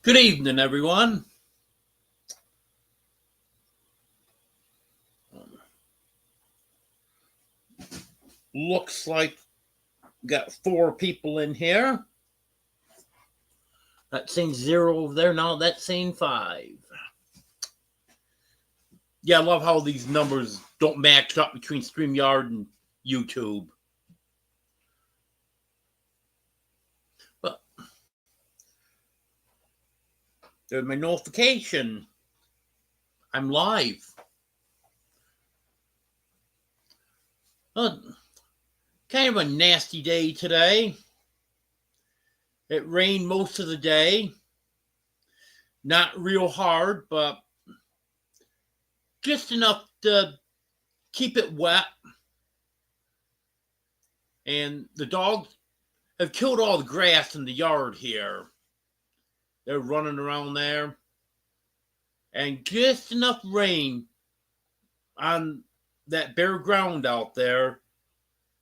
Good evening, everyone. Looks like we got 4 people in here. That's saying 0 over there. Now that's saying 5. Yeah, I love how these numbers don't match up between StreamYard and YouTube. But there's my notification. I'm live. Kind of a nasty day today. It rained most of the day. Not real hard, but just enough to keep it wet. And the dogs have killed all the grass in the yard here. They're running around there. And just enough rain on that bare ground out there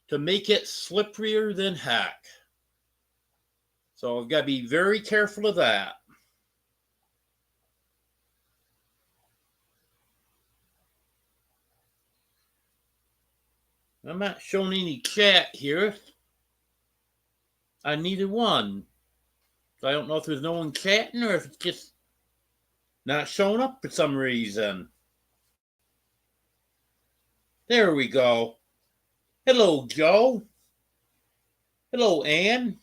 to make it slipperier than heck. So I've got to be very careful of that. I'm not showing any chat here on neither one. So I don't know if there's no one chatting or if it's just not showing up for some reason. There we go. Hello, Joe. Hello, Ann.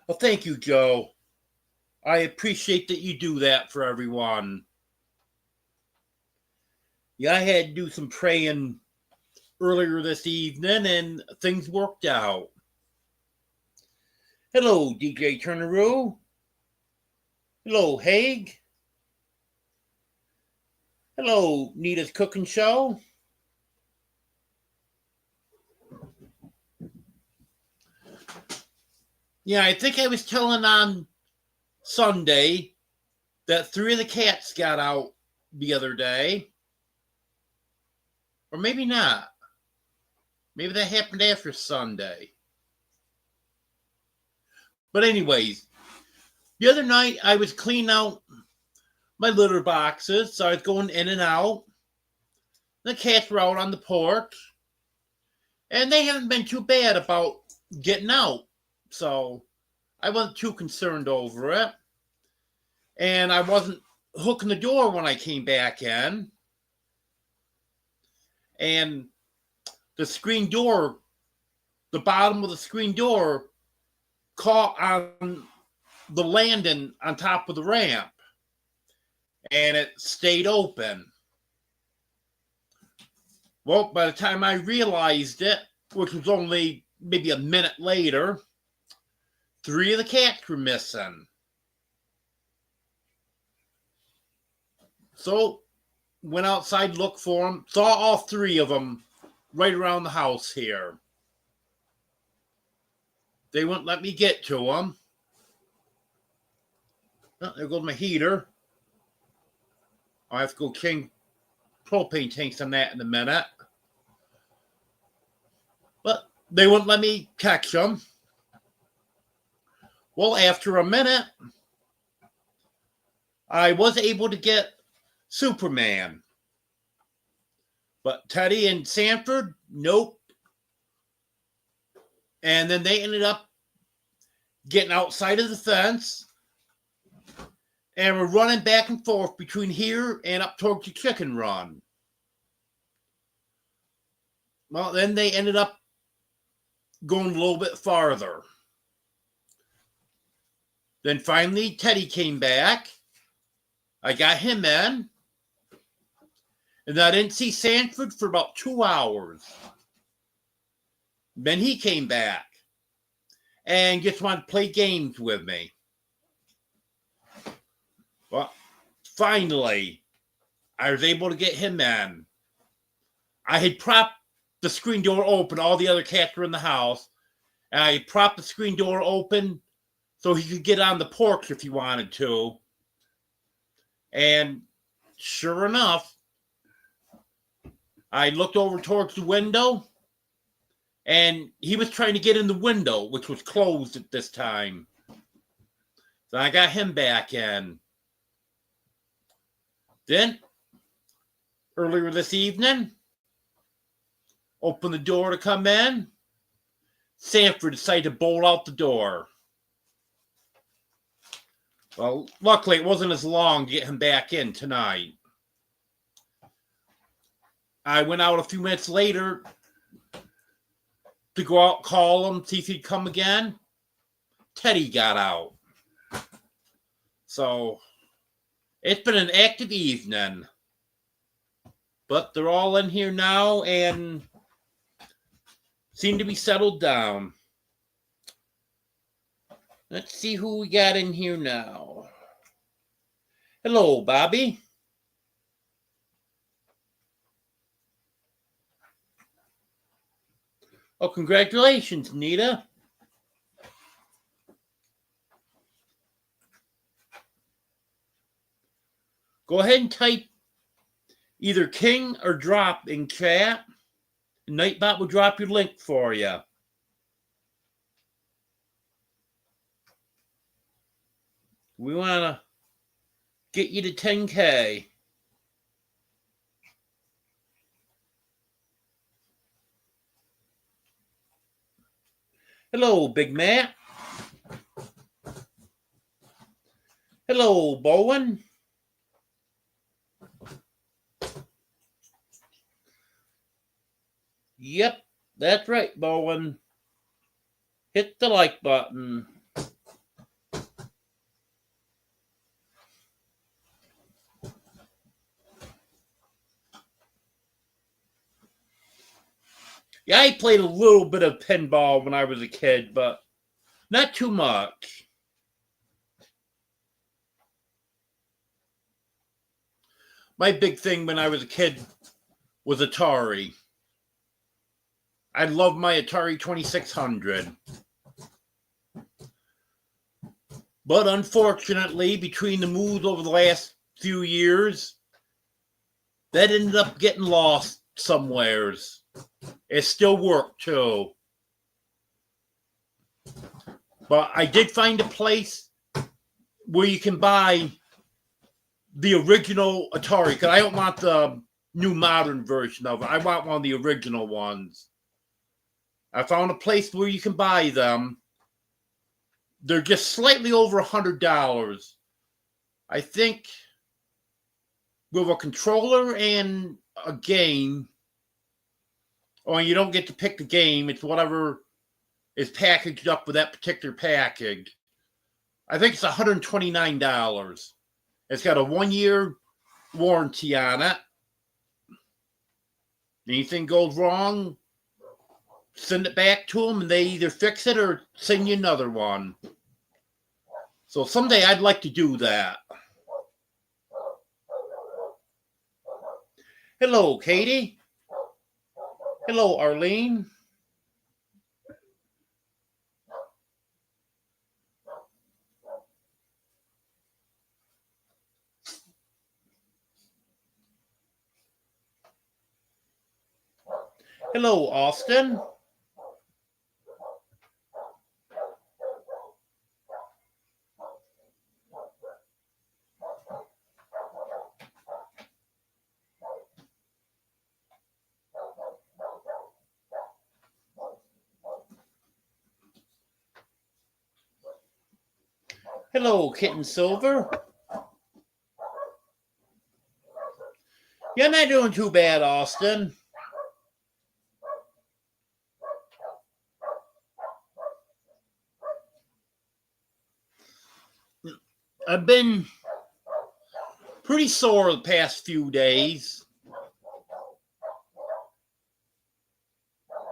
Well, thank you, Joe. I appreciate that you do that for everyone. Yeah, I had to do some praying earlier this evening, and things worked out. Hello, DJ Turneroo. Hello, Haig. Hello, Nita's Cooking Show. Yeah, I think I was telling on Sunday that 3 of the cats got out the other day. Or maybe not. Maybe that happened after Sunday. But anyways, the other night I was cleaning out my litter boxes, so I was going in and out. The cats were out on the porch, and they haven't been too bad about getting out. So I wasn't too concerned over it. And I wasn't hooking the door when I came back in. And the screen door, the bottom of the screen door caught on the landing on top of the ramp. And it stayed open. Well, by the time I realized it, which was only maybe a minute later, 3 of the cats were missing. So, went outside, looked for them, saw all 3 of them right around the house here. They wouldn't let me get to them. Oh, there goes my heater. I'll have to go change propane tanks on that in a minute. But they wouldn't let me catch them. Well, after a minute, I was able to get Superman. But Teddy and Sanford, nope. And then they ended up getting outside of the fence and were running back and forth between here and up towards the chicken run. Well, then they ended up going a little bit farther. Then finally, Teddy came back. I got him in. And I didn't see Sanford for about 2 hours. Then he came back and just wanted to play games with me. Well, finally, I was able to get him in. I had propped the screen door open. All the other cats were in the house. And I propped the screen door open so he could get on the porch if he wanted to. And sure enough, I looked over towards the window, and he was trying to get in the window, which was closed at this time. So I got him back in. Then, earlier this evening, opened the door to come in. Sanford decided to bolt out the door. Well, luckily it wasn't as long to get him back in tonight. I went out a few minutes later to go out, call him, see if he'd come again. Teddy got out. So, it's been an active evening. But they're all in here now and seem to be settled down. Let's see who we got in here now. Hello, Bobby. Oh, congratulations, Nita. Go ahead and type either King or drop in chat. Nightbot will drop your link for you. We want to get you to 10K. Hello, Big Matt. Hello, Bowen. Yep, that's right, Bowen. Hit the like button. Yeah, I played a little bit of pinball when I was a kid, but not too much. My big thing when I was a kid was Atari. I loved my Atari 2600. But unfortunately, between the moves over the last few years, that ended up getting lost somewheres. It still worked too. But I did find a place where you can buy the original Atari, because I don't want the new modern version of it. I want one of the original ones. I found a place where you can buy them. They're just slightly over $100. I think with a controller and a game. Or you don't get to pick the game. It's whatever is packaged up with that particular package. I think it's $129. It's got a 1-year warranty on it. Anything goes wrong, send it back to them and they either fix it or send you another one. So someday I'd like to do that. Hello, Katie. Hello, Arlene. Hello, Austin. Hello, Kitten Silver. You're not doing too bad, Austin. I've been pretty sore the past few days.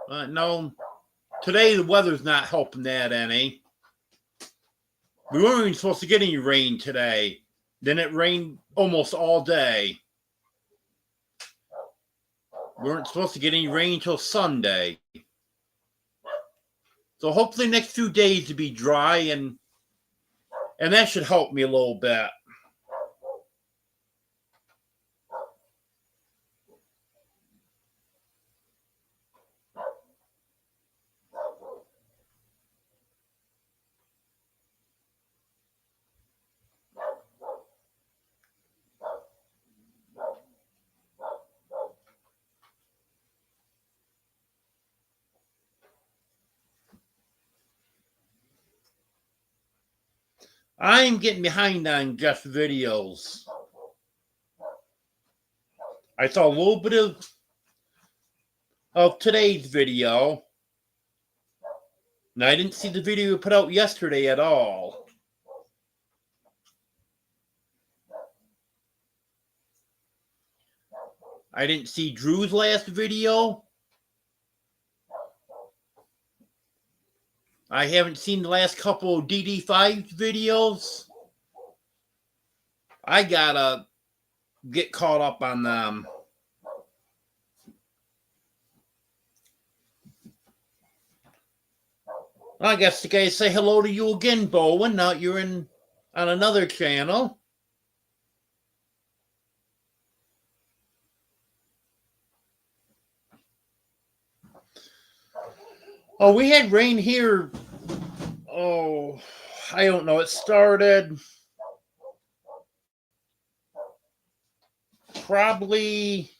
No, today the weather's not helping that any. We weren't even supposed to get any rain today. Then it rained almost all day. We weren't supposed to get any rain until Sunday. So hopefully the next few days to be dry and that should help me a little bit. I'm getting behind on Jeff's videos. I saw a little bit of today's video, and I didn't see the video you put out yesterday at all. I didn't see Drew's last video. I haven't seen the last couple of DD5 videos. I gotta get caught up on them. I guess the guys say hello to you again, Bowen. Now you're on another channel. Oh, we had rain here. Oh, I don't know. It started probably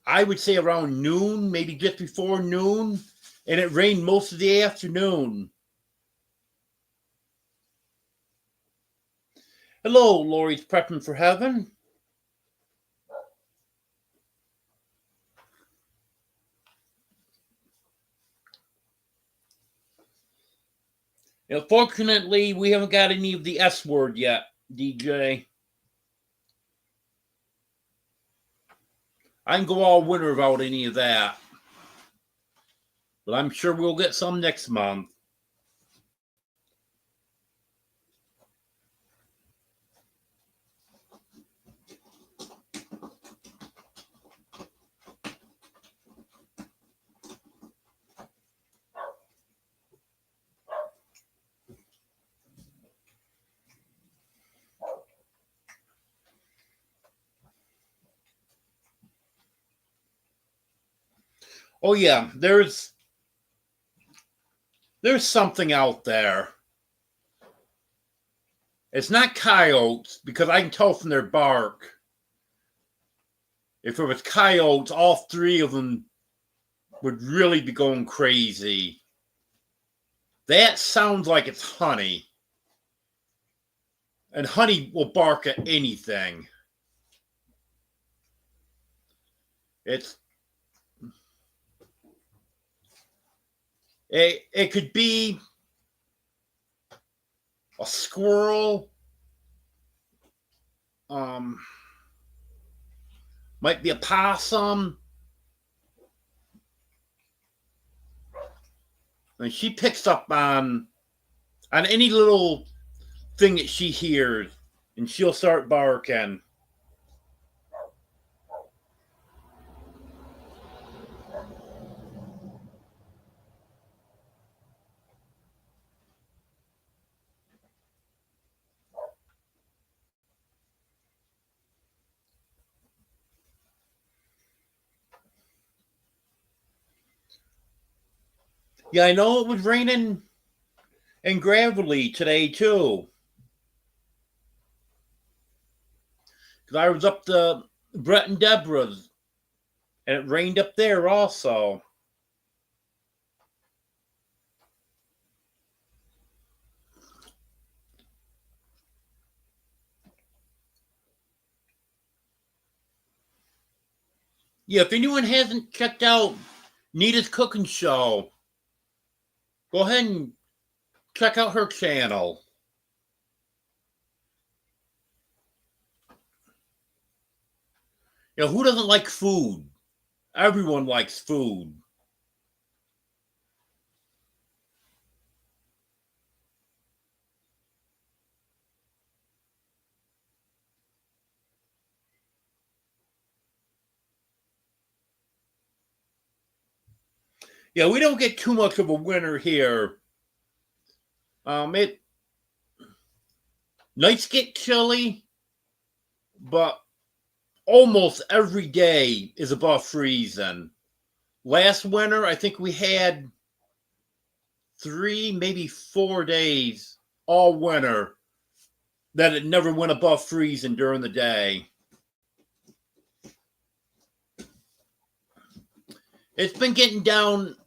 I would say around noon, maybe just before noon, and it rained most of the afternoon. Hello, Lori's prepping for heaven. Fortunately, we haven't got any of the S word yet, DJ. I can go all winter without any of that. But I'm sure we'll get some next month. Oh yeah, there's something out there. It's not coyotes, because I can tell from their bark. If it was coyotes, all three of them would really be going crazy. That sounds like it's honey. And honey will bark at anything. It could be a squirrel, might be a possum, and she picks up on any little thing that she hears, and she'll start barking. Yeah, I know it was raining and gravelly today too. Because I was up to Brett and Debra's, and it rained up there also. Yeah, if anyone hasn't checked out Nita's Cooking Show, go ahead and check out her channel. Who doesn't like food? Everyone likes food. Yeah, we don't get too much of a winter here. Nights get chilly, but almost every day is above freezing. Last winter, I think we had 3, maybe 4 days all winter that it never went above freezing during the day. It's been getting down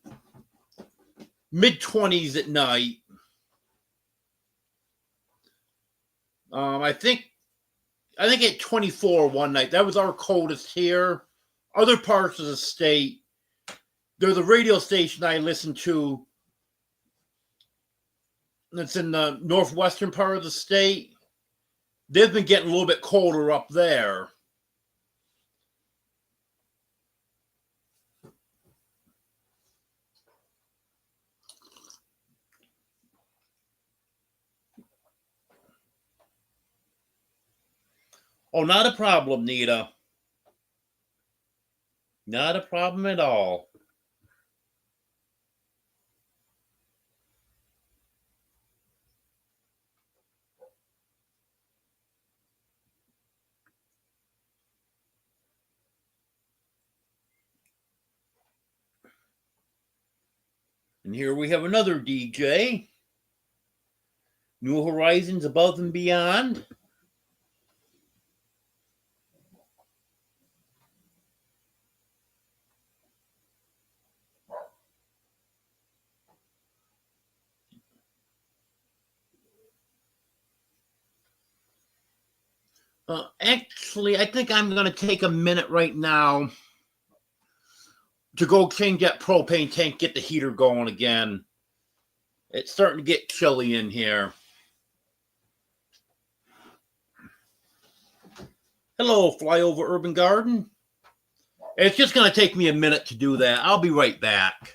mid-20s at night. I think at 24 one night. That was our coldest here. Other parts of the state, there's a radio station I listen to that's in the northwestern part of the state. They've been getting a little bit colder up there. Oh, not a problem, Nita. Not a problem at all. And here we have another DJ. New Horizons Above and Beyond. Actually, I think I'm going to take a minute right now to go change that propane tank, get the heater going again. It's starting to get chilly in here. Hello, Flyover Urban Garden. It's just going to take me a minute to do that. I'll be right back.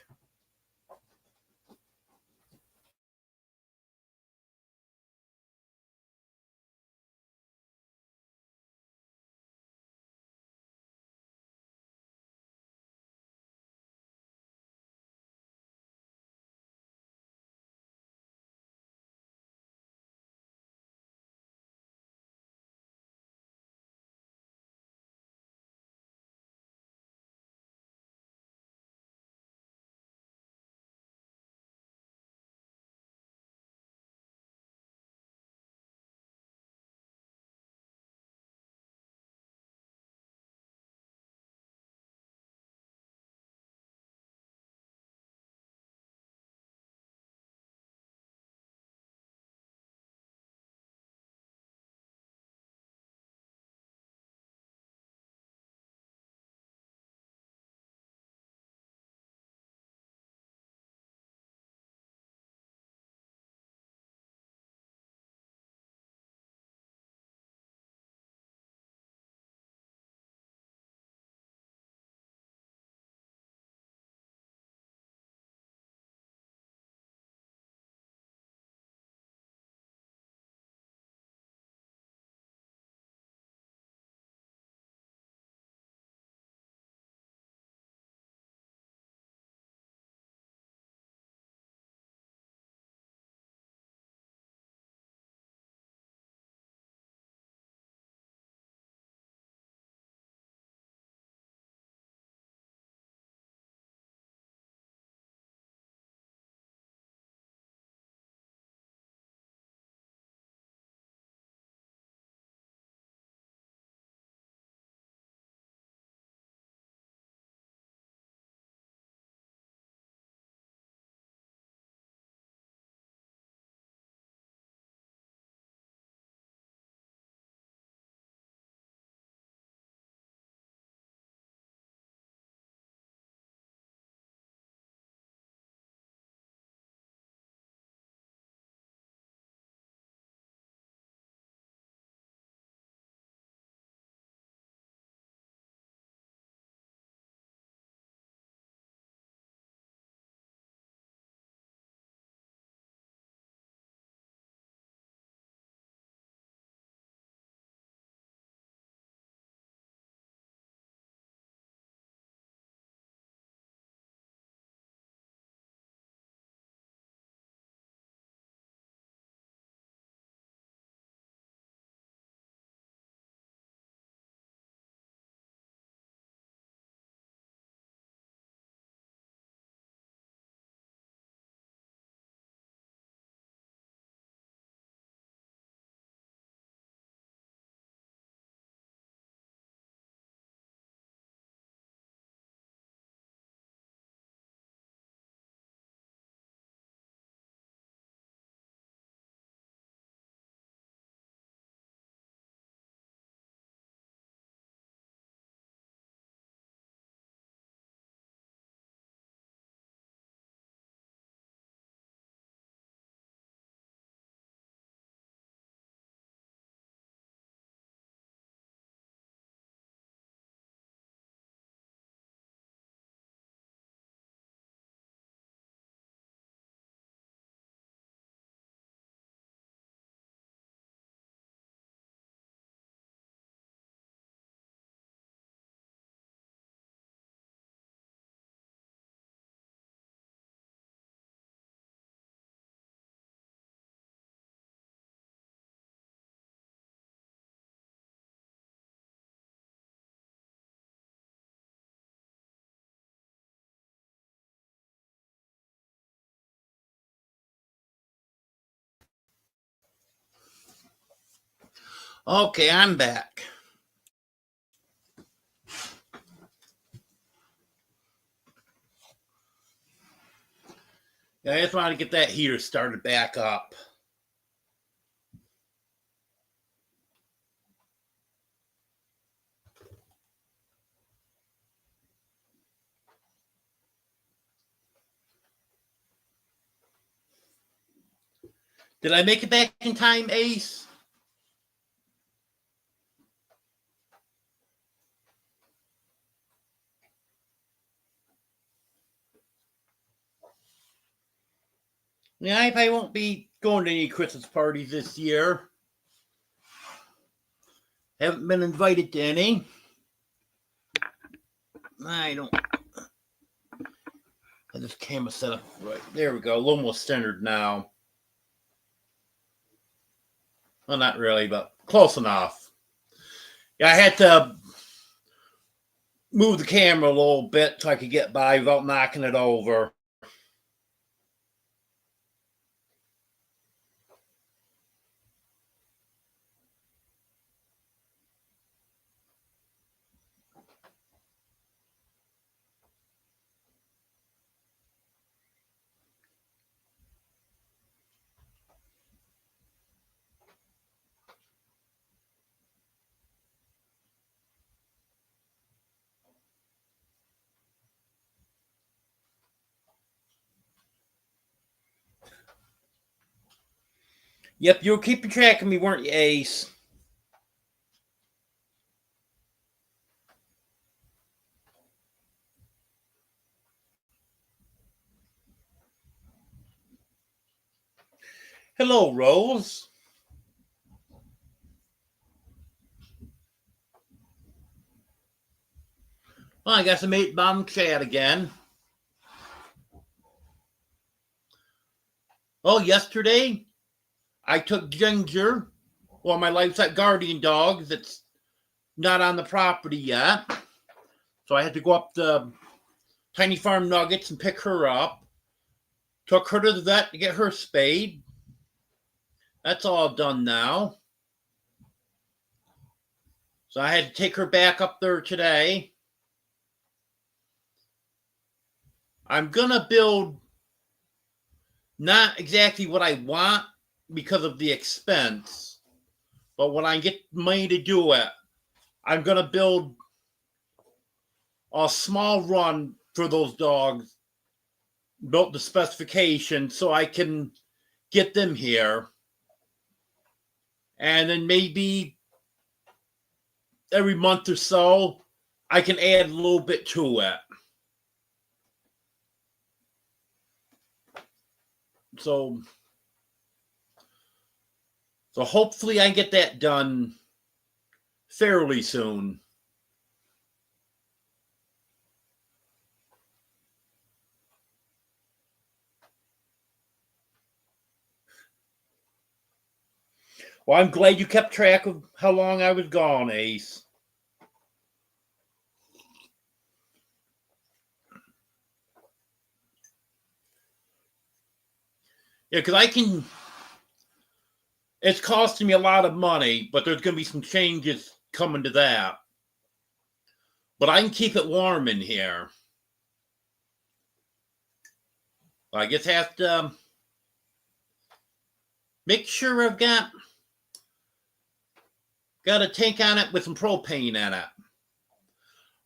Okay, I'm back. I just want to get that heater started back up. Did I make it back in time, Ace? Yeah, I probably won't be going to any Christmas parties this year. Haven't been invited to any. I don't. Get this camera set up right. There we go. A little more centered now. Well, not really, but close enough. Yeah, I had to move the camera a little bit so I could get by without knocking it over. Yep, you were keeping track of me, weren't you, Ace? Hello, Rose. Well, I guess I made Bomb chat again. Oh, yesterday I took Ginger, well, my livestock guardian dog that's not on the property yet. So I had to go up to Tiny Farm Nuggets and pick her up. Took her to the vet to get her spayed. That's all done now. So I had to take her back up there today. I'm going to build not exactly what I want because of the expense, but when I get money to do it, I'm going to build a small run for those dogs, built the specifications so I can get them here. And then maybe every month or so, I can add a little bit to it. So hopefully I get that done fairly soon. Well, I'm glad you kept track of how long I was gone, Ace. Yeah, because it's costing me a lot of money, but there's going to be some changes coming to that. But I can keep it warm in here. I just have to make sure I've got a tank on it with some propane in it.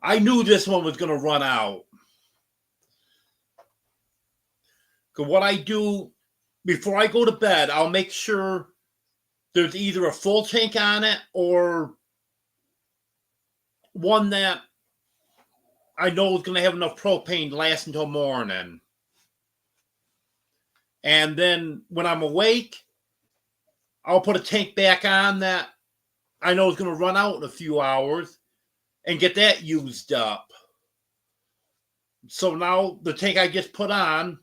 I knew this one was going to run out. Because what I do before I go to bed, I'll make sure there's either a full tank on it or one that I know is going to have enough propane to last until morning. And then when I'm awake, I'll put a tank back on that I know is going to run out in a few hours and get that used up. So now the tank I just put on,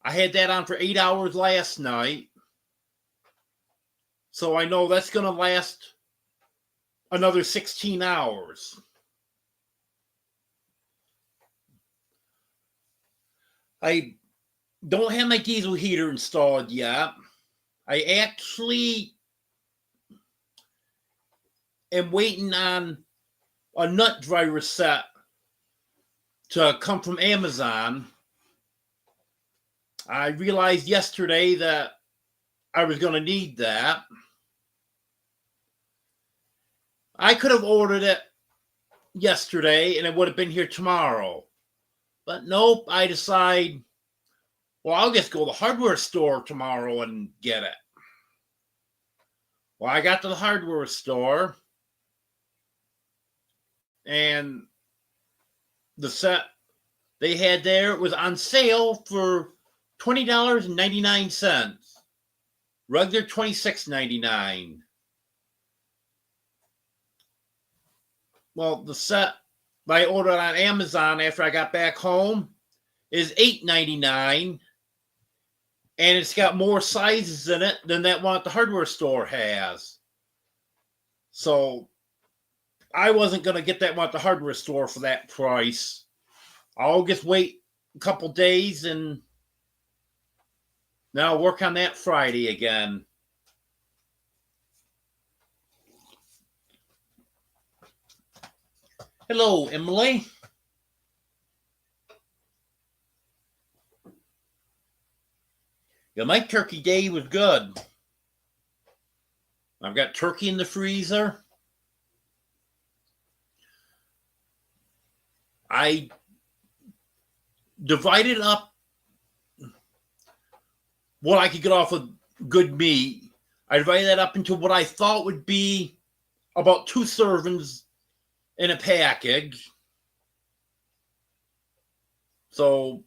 I had that on for 8 hours last night. So I know that's going to last another 16 hours. I don't have my diesel heater installed yet. I actually am waiting on a nut dryer set to come from Amazon. I realized yesterday that I was going to need that. I could have ordered it yesterday and it would have been here tomorrow. But nope, I decide, well, I'll just go to the hardware store tomorrow and get it. Well, I got to the hardware store and the set they had there was on sale for $20.99. Regular $26.99. Well, the set I ordered on Amazon after I got back home is $8.99. And it's got more sizes in it than that one at the hardware store has. So I wasn't going to get that one at the hardware store for that price. I'll just wait a couple days and now I'll work on that Friday again. Hello, Emily. Yeah, my turkey day was good. I've got turkey in the freezer. I divided up what I could get off of good meat. I divided that up into what I thought would be about 2 servings in a package. So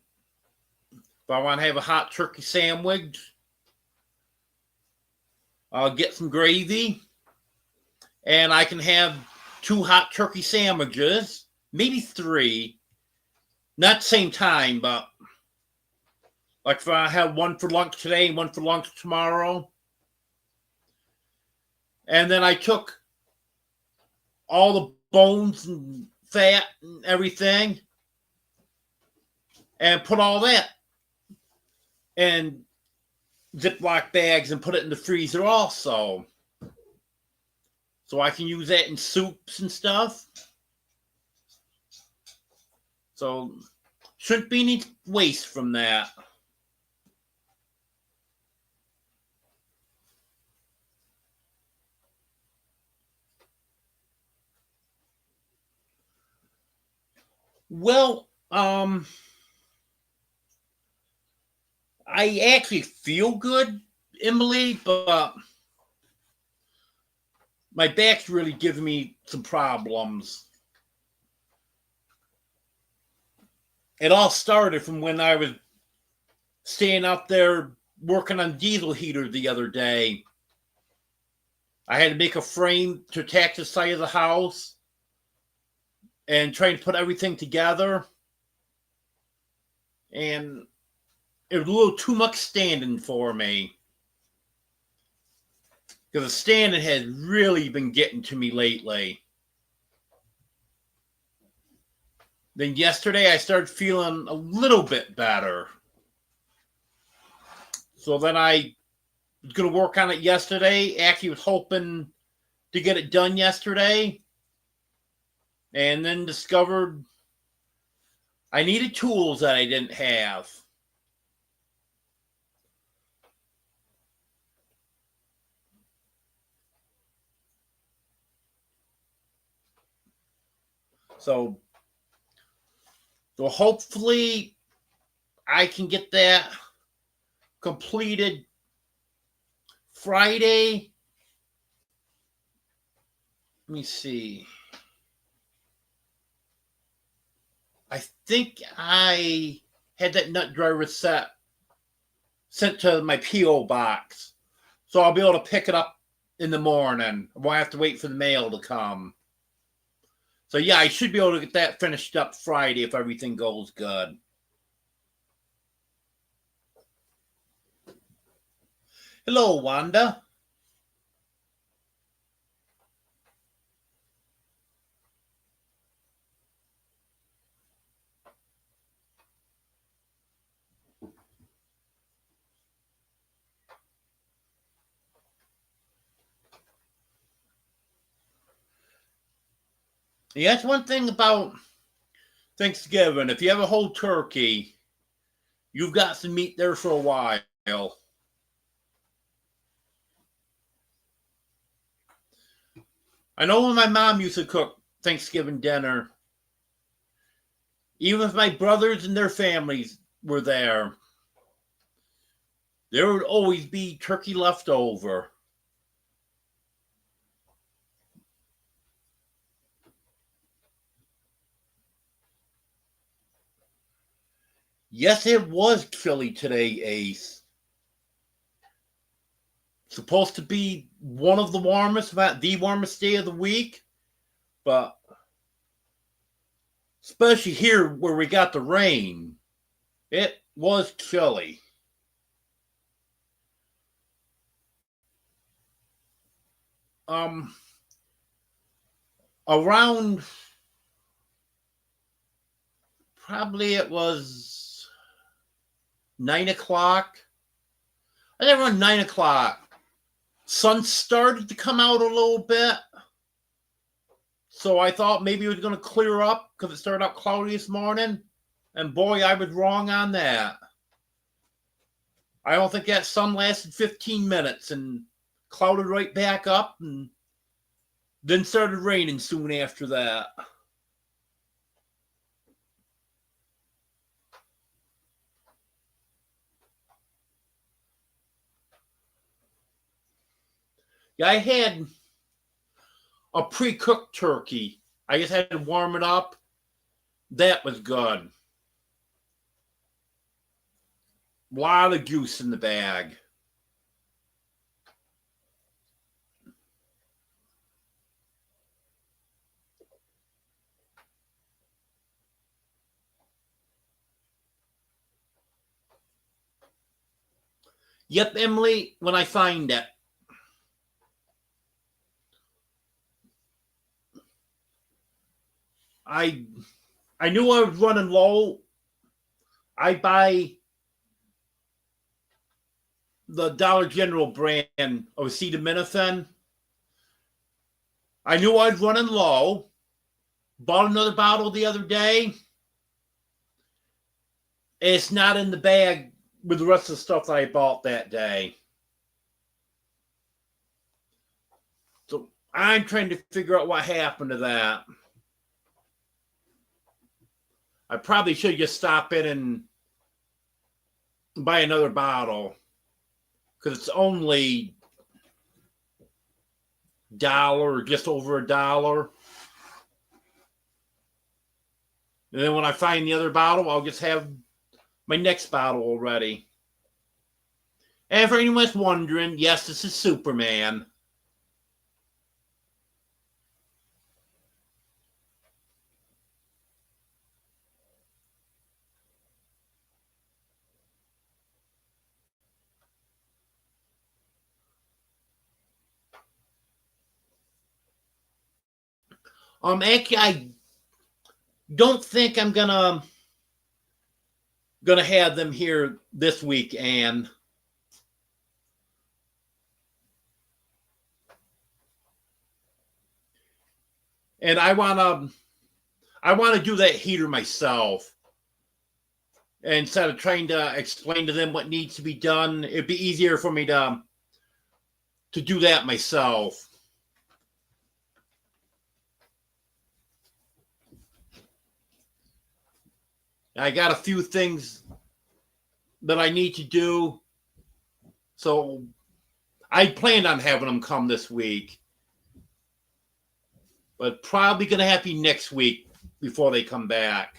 if I want to have a hot turkey sandwich, I'll get some gravy and I can have 2 hot turkey sandwiches, maybe 3. Not the same time, but like if I have one for lunch today and one for lunch tomorrow. And then I took all the bones and fat and everything and put all that in Ziploc bags and put it in the freezer also. So I can use that in soups and stuff. So shouldn't be any waste from that. Well, I actually feel good, Emily, but my back's really giving me some problems. It all started from when I was staying out there working on diesel heater the other day. I had to make a frame to attach the side of the house and trying to put everything together. And it was a little too much standing for me. Because the standing has really been getting to me lately. Then yesterday I started feeling a little bit better. So then I was going to work on it yesterday. Actually was hoping to get it done yesterday. And then discovered I needed tools that I didn't have. So hopefully I can get that completed Friday. Let me see. I think I had that nut dryer set sent to my P.O. box. So I'll be able to pick it up in the morning. I won't have to wait for the mail to come. So yeah, I should be able to get that finished up Friday if everything goes good. Hello, Wanda. Yeah, that's one thing about Thanksgiving. If you have a whole turkey, you've got some meat there for a while. I know when my mom used to cook Thanksgiving dinner, even if my brothers and their families were there would always be turkey left over. Yes, it was chilly today, Ace. Supposed to be one of the warmest, if not the warmest day of the week, but especially here where we got the rain, it was chilly. Um, Around probably it was 9 o'clock. I think around 9 o'clock. Sun started to come out a little bit. So I thought maybe it was going to clear up because it started out cloudy this morning. And boy, I was wrong on that. I don't think that sun lasted 15 minutes and clouded right back up and then started raining soon after that. Yeah, I had a pre-cooked turkey. I just had to warm it up. That was good. A lot of juice in the bag. Yep, Emily, when I find it. I knew I was running low. I buy the Dollar General brand of acetaminophen. I knew I was running low. Bought another bottle the other day. It's not in the bag with the rest of the stuff that I bought that day. So I'm trying to figure out what happened to that. I probably should just stop in and buy another bottle because it's only $1, just over $1. And then when I find the other bottle, I'll just have my next bottle already. And for anyone that's wondering, yes, this is Superman. Actually, I don't think I'm gonna have them here this week, Anne. And I wanna do that heater myself. And instead of trying to explain to them what needs to be done, it'd be easier for me to do that myself. I got a few things that I need to do. So I planned on having them come this week. But probably going to have to be next week before they come back.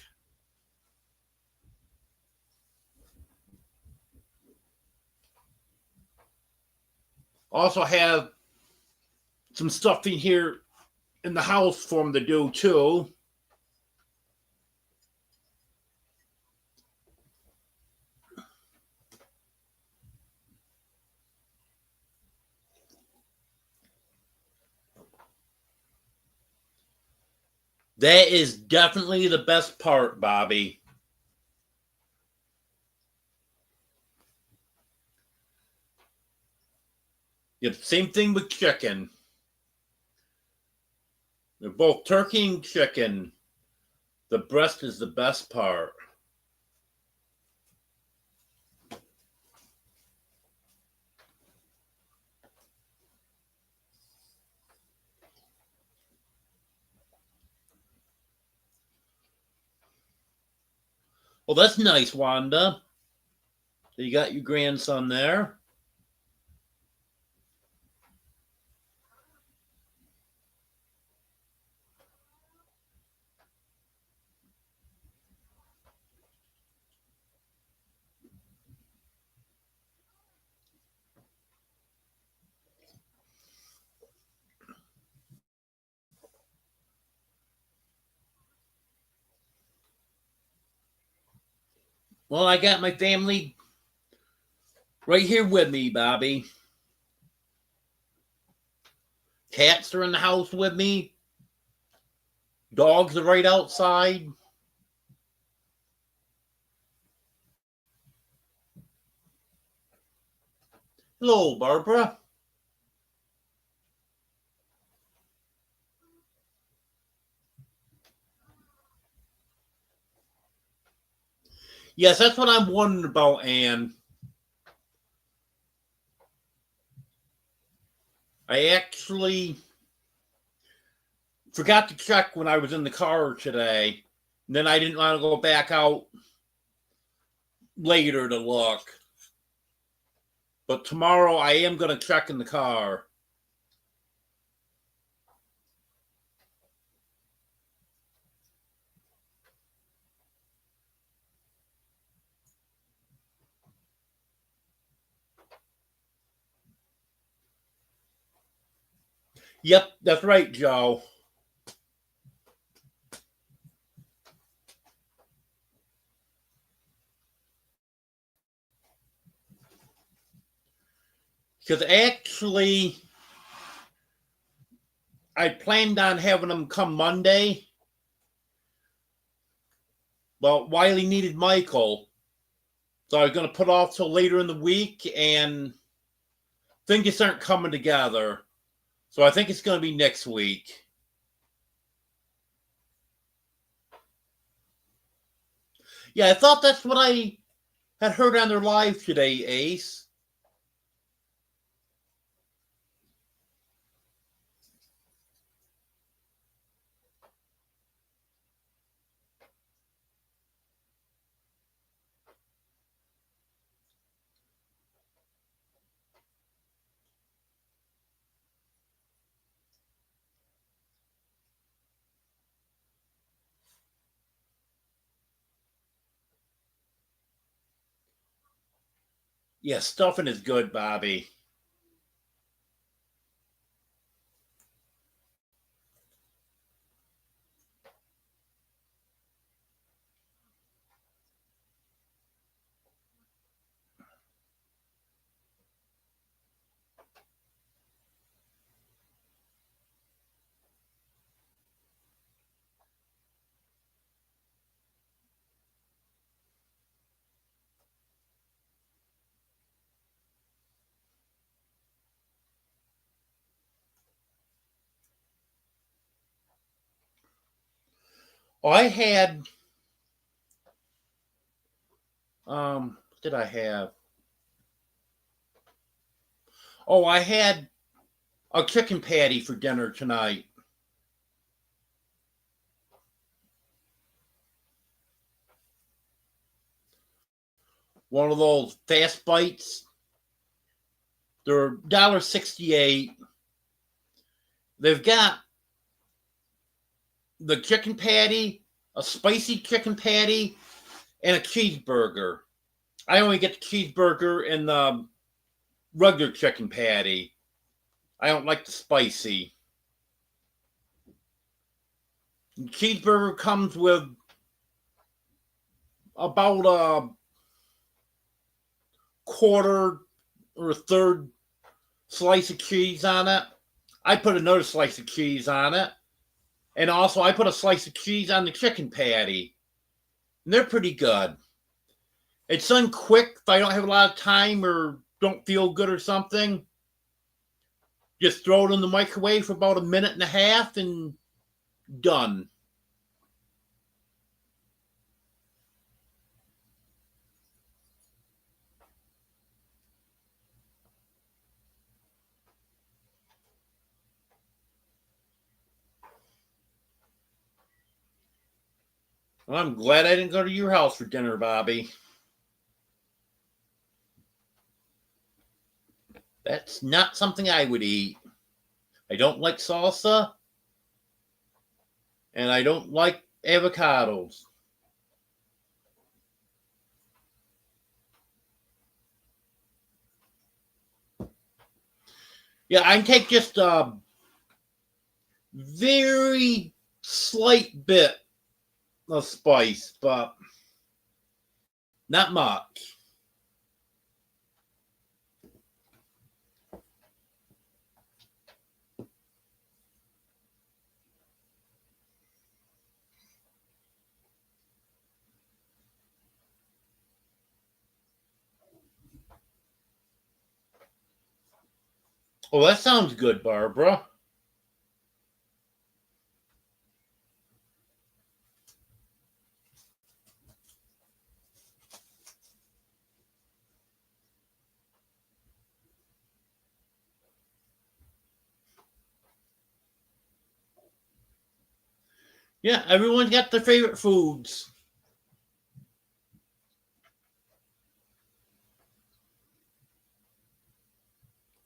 Also have some stuff in here in the house for them to do too. That is definitely the best part, Bobby. Yep, same thing with chicken. They're both turkey and chicken. The breast is the best part. Well, that's nice, Wanda. You got your grandson there. Well, I got my family right here with me, Bobby. Cats are in the house with me. Dogs are right outside. Hello, Barbara. Yes, that's what I'm wondering about, Anne. I actually forgot to check when I was in the car today. And then I didn't want to go back out later to look. But tomorrow I am going to check in the car. Yep, that's right, Joe. Because actually, I planned on having them come Monday. Well, Wiley needed Michael. So I was going to put off till later in the week, and things just aren't coming together. So I think it's going to be next week. Yeah, I thought that's what I had heard on their live today, Ace. Yeah, stuffing is good, Bobby. Oh, I had, what did I have? Oh, I had a chicken patty for dinner tonight. One of those fast bites. They're $1.68. They've got the chicken patty, a spicy chicken patty, and a cheeseburger. I only get the cheeseburger and the regular chicken patty. I don't like the spicy. The cheeseburger comes with about a quarter or a third slice of cheese on it. I put another slice of cheese on it. And also, I put a slice of cheese on the chicken patty. And they're pretty good. It's done quick if I don't have a lot of time or don't feel good or something. Just throw it in the microwave for about a minute and a half, and done. Well, I'm glad I didn't go to your house for dinner, Bobby. That's not something I would eat. I don't like salsa, and I don't like avocados. Yeah, I can take just a very slight bit of spice, but not much. Oh, that sounds good, Barbara. Yeah, everyone's got their favorite foods.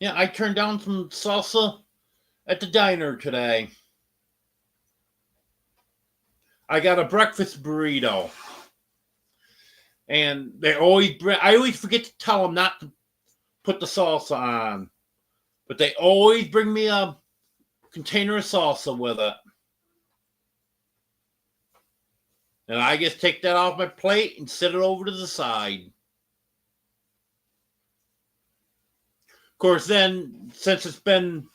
Yeah, I turned down some salsa at the diner today. I got a breakfast burrito. And I always forget to tell them not to put the salsa on. But they always bring me a container of salsa with it. And I just take that off my plate and set it over to the side. Of course, then, since it's been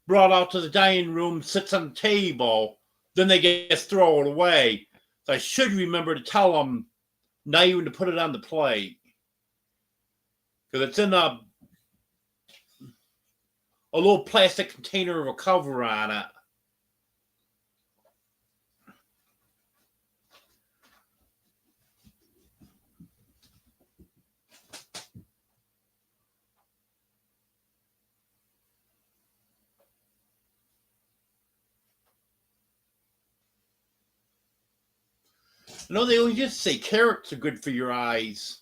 brought out to the dining room, sits on the table, then they just throw it away. So I should remember to tell them not even to put it on the plate. Because it's in a little plastic container with a cover on it. You know, they always just say carrots are good for your eyes.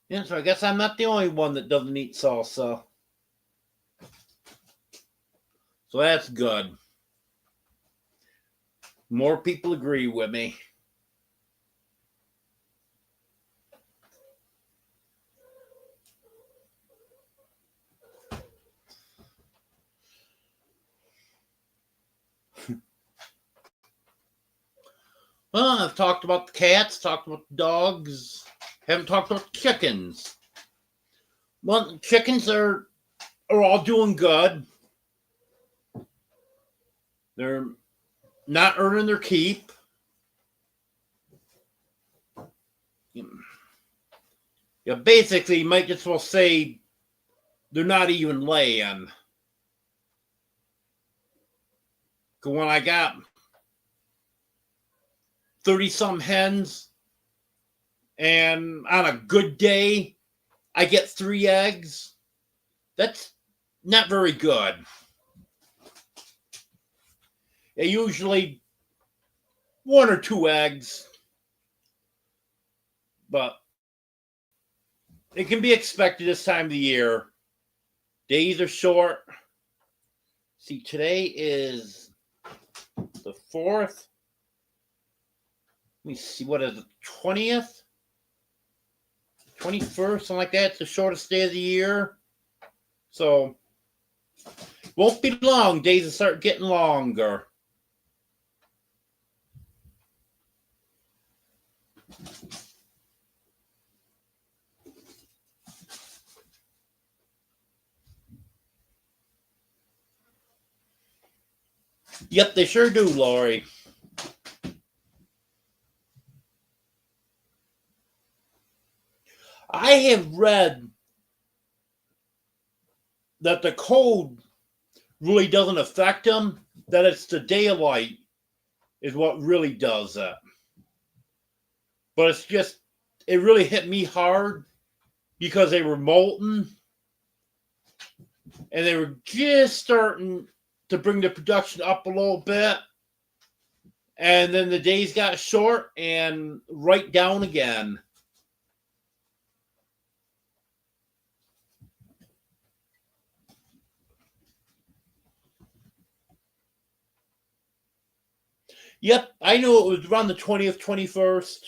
Yeah, so I guess I'm not the only one that doesn't eat salsa. So that's good. More people agree with me. Well, I've talked about the cats, talked about the dogs, haven't talked about the chickens. Well, the chickens are all doing good. They're not earning their keep. Yeah, basically, you might just well say they're not even laying. Because when I got 30-some hens, and on a good day, I get 3 eggs, that's not very good. Usually 1 or 2 eggs, but it can be expected this time of the year. Days are short. See, today is the 4th. Let me see, what is it, 20th? 21st, something like that. It's the shortest day of the year. So, won't be long. Days will start getting longer. Yep, they sure do, Lori. I have read that the cold really doesn't affect them, that it's the daylight is what really does it. But it's just, it really hit me hard because they were molten and they were just starting to bring the production up a little bit. And then the days got short and right down again. Yep, I knew it was around the 20th, 21st.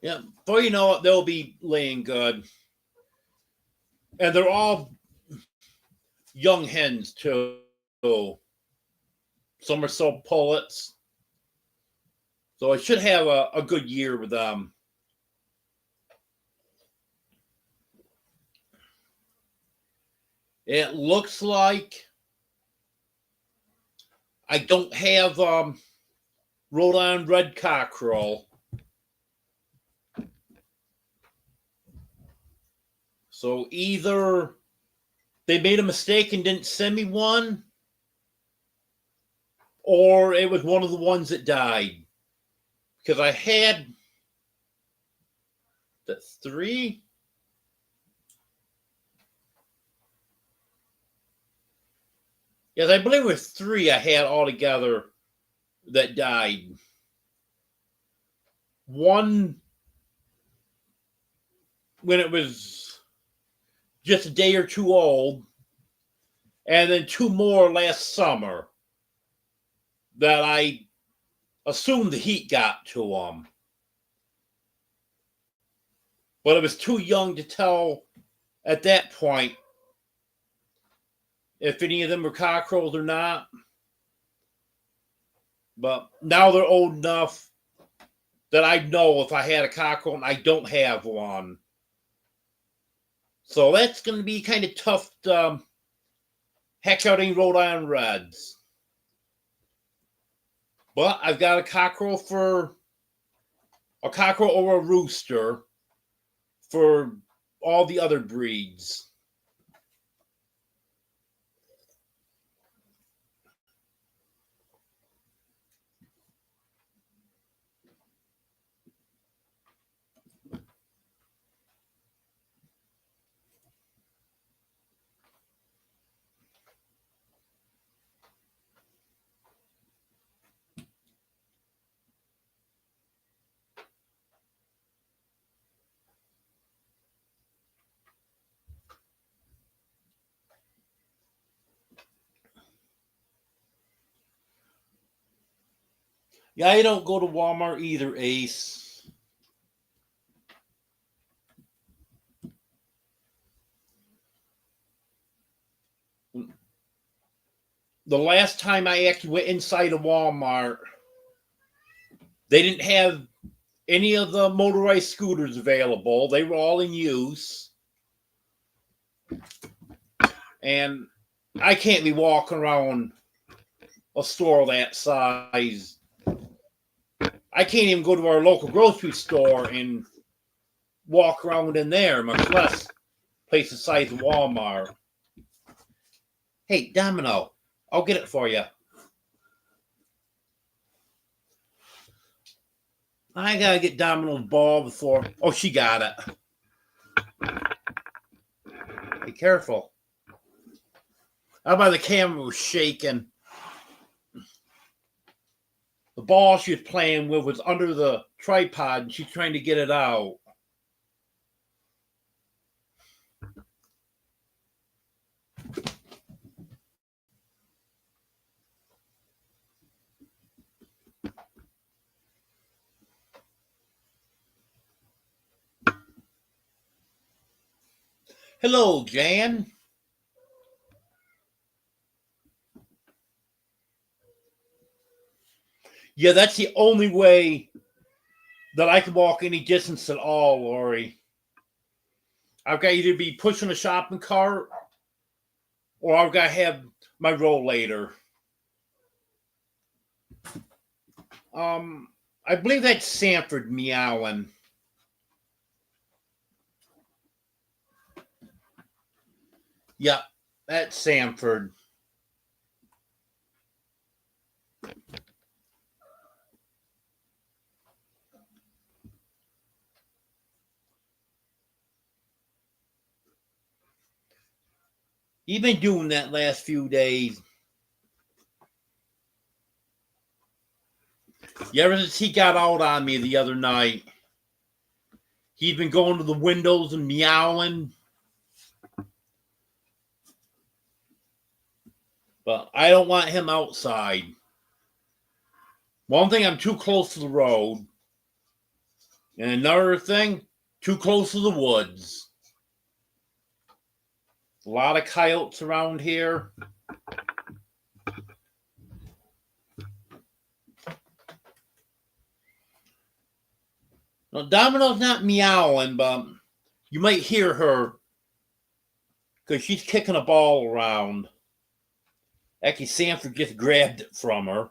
Yeah, before you know it, they'll be laying good. And they're all young hens, too. Some are sold pullets. So I should have a good year with them. It looks like I don't have Rhode Island red cockerel. So either they made a mistake and didn't send me one, or it was one of the ones that died. Because I had the 3. Yes, I believe it was 3 I had altogether that died. One when it was just a day or two old, and then 2 more last summer that I assumed the heat got to them. But it was too young to tell at that point if any of them were cockerels or not. But now they're old enough that I know if I had a cockerel and I don't have one. So that's going to be kind of tough to hatch out any Rhode Island Reds. But I've got a cockerel or a rooster for all the other breeds. Yeah, I don't go to Walmart either, Ace. The last time I actually went inside a Walmart, they didn't have any of the motorized scooters available. They were all in use. And I can't be walking around a store that size. I can't even go to our local grocery store and walk around in there, much less place the size of Walmart. Hey, Domino, I'll get it for you. I gotta get Domino's ball before. Oh, she got it. Be careful. How about the camera was shaking? The ball she was playing with was under the tripod, and she's trying to get it out. Hello, Jan. Yeah, that's the only way that I can walk any distance at all, Lori. I've got to either be pushing a shopping cart or I've got to have my rollator. I believe that's Sanford meowing. Yeah, that's Sanford. He's been doing that last few days. Yeah, ever since he got out on me the other night, he's been going to the windows and meowing. But I don't want him outside. One thing, I'm too close to the road. And another thing, too close to the woods. A lot of coyotes around here. Now, Domino's not meowing, but you might hear her because she's kicking a ball around. Actually, Sanford just grabbed it from her.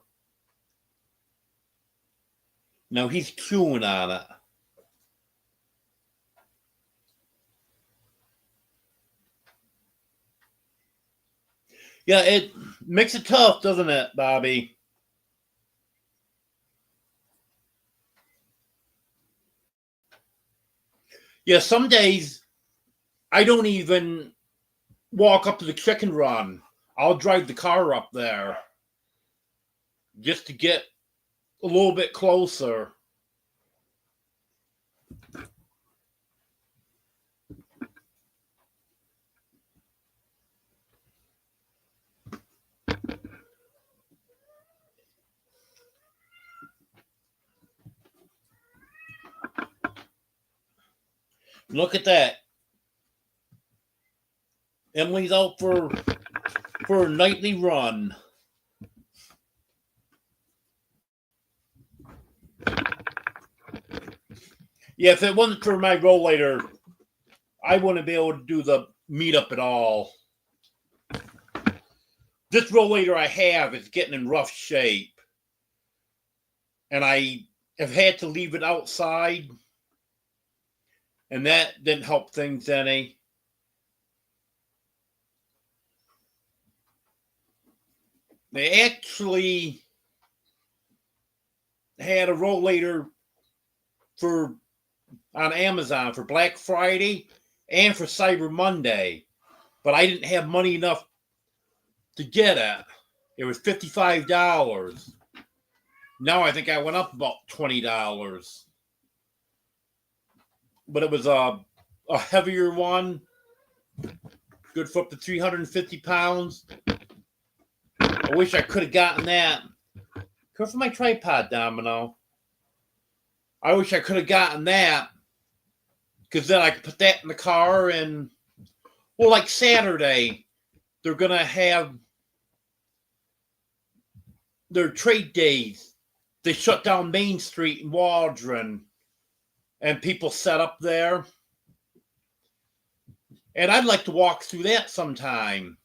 Now he's chewing on it. Yeah, it makes it tough, doesn't it, Bobby? Yeah, some days I don't even walk up to the chicken run. I'll drive the car up there just to get a little bit closer. Look at that. Emily's out for a nightly run. Yeah, if it wasn't for my rollator, I wouldn't be able to do the meetup at all. This rollator I have is getting in rough shape. And I have had to leave it outside. And that didn't help things any. They actually had a rollator on Amazon for Black Friday and for Cyber Monday, but I didn't have money enough to get it. It was $55. Now I think I went up about $20. But it was a heavier one, good for up to 350 pounds. I wish I could have gotten that. Good for my tripod, Domino. I wish I could have gotten that, because then I could put that in the car and, well, like Saturday, they're going to have their trade days. They shut down Main Street in Waldron, and people set up there. And I'd like to walk through that sometime.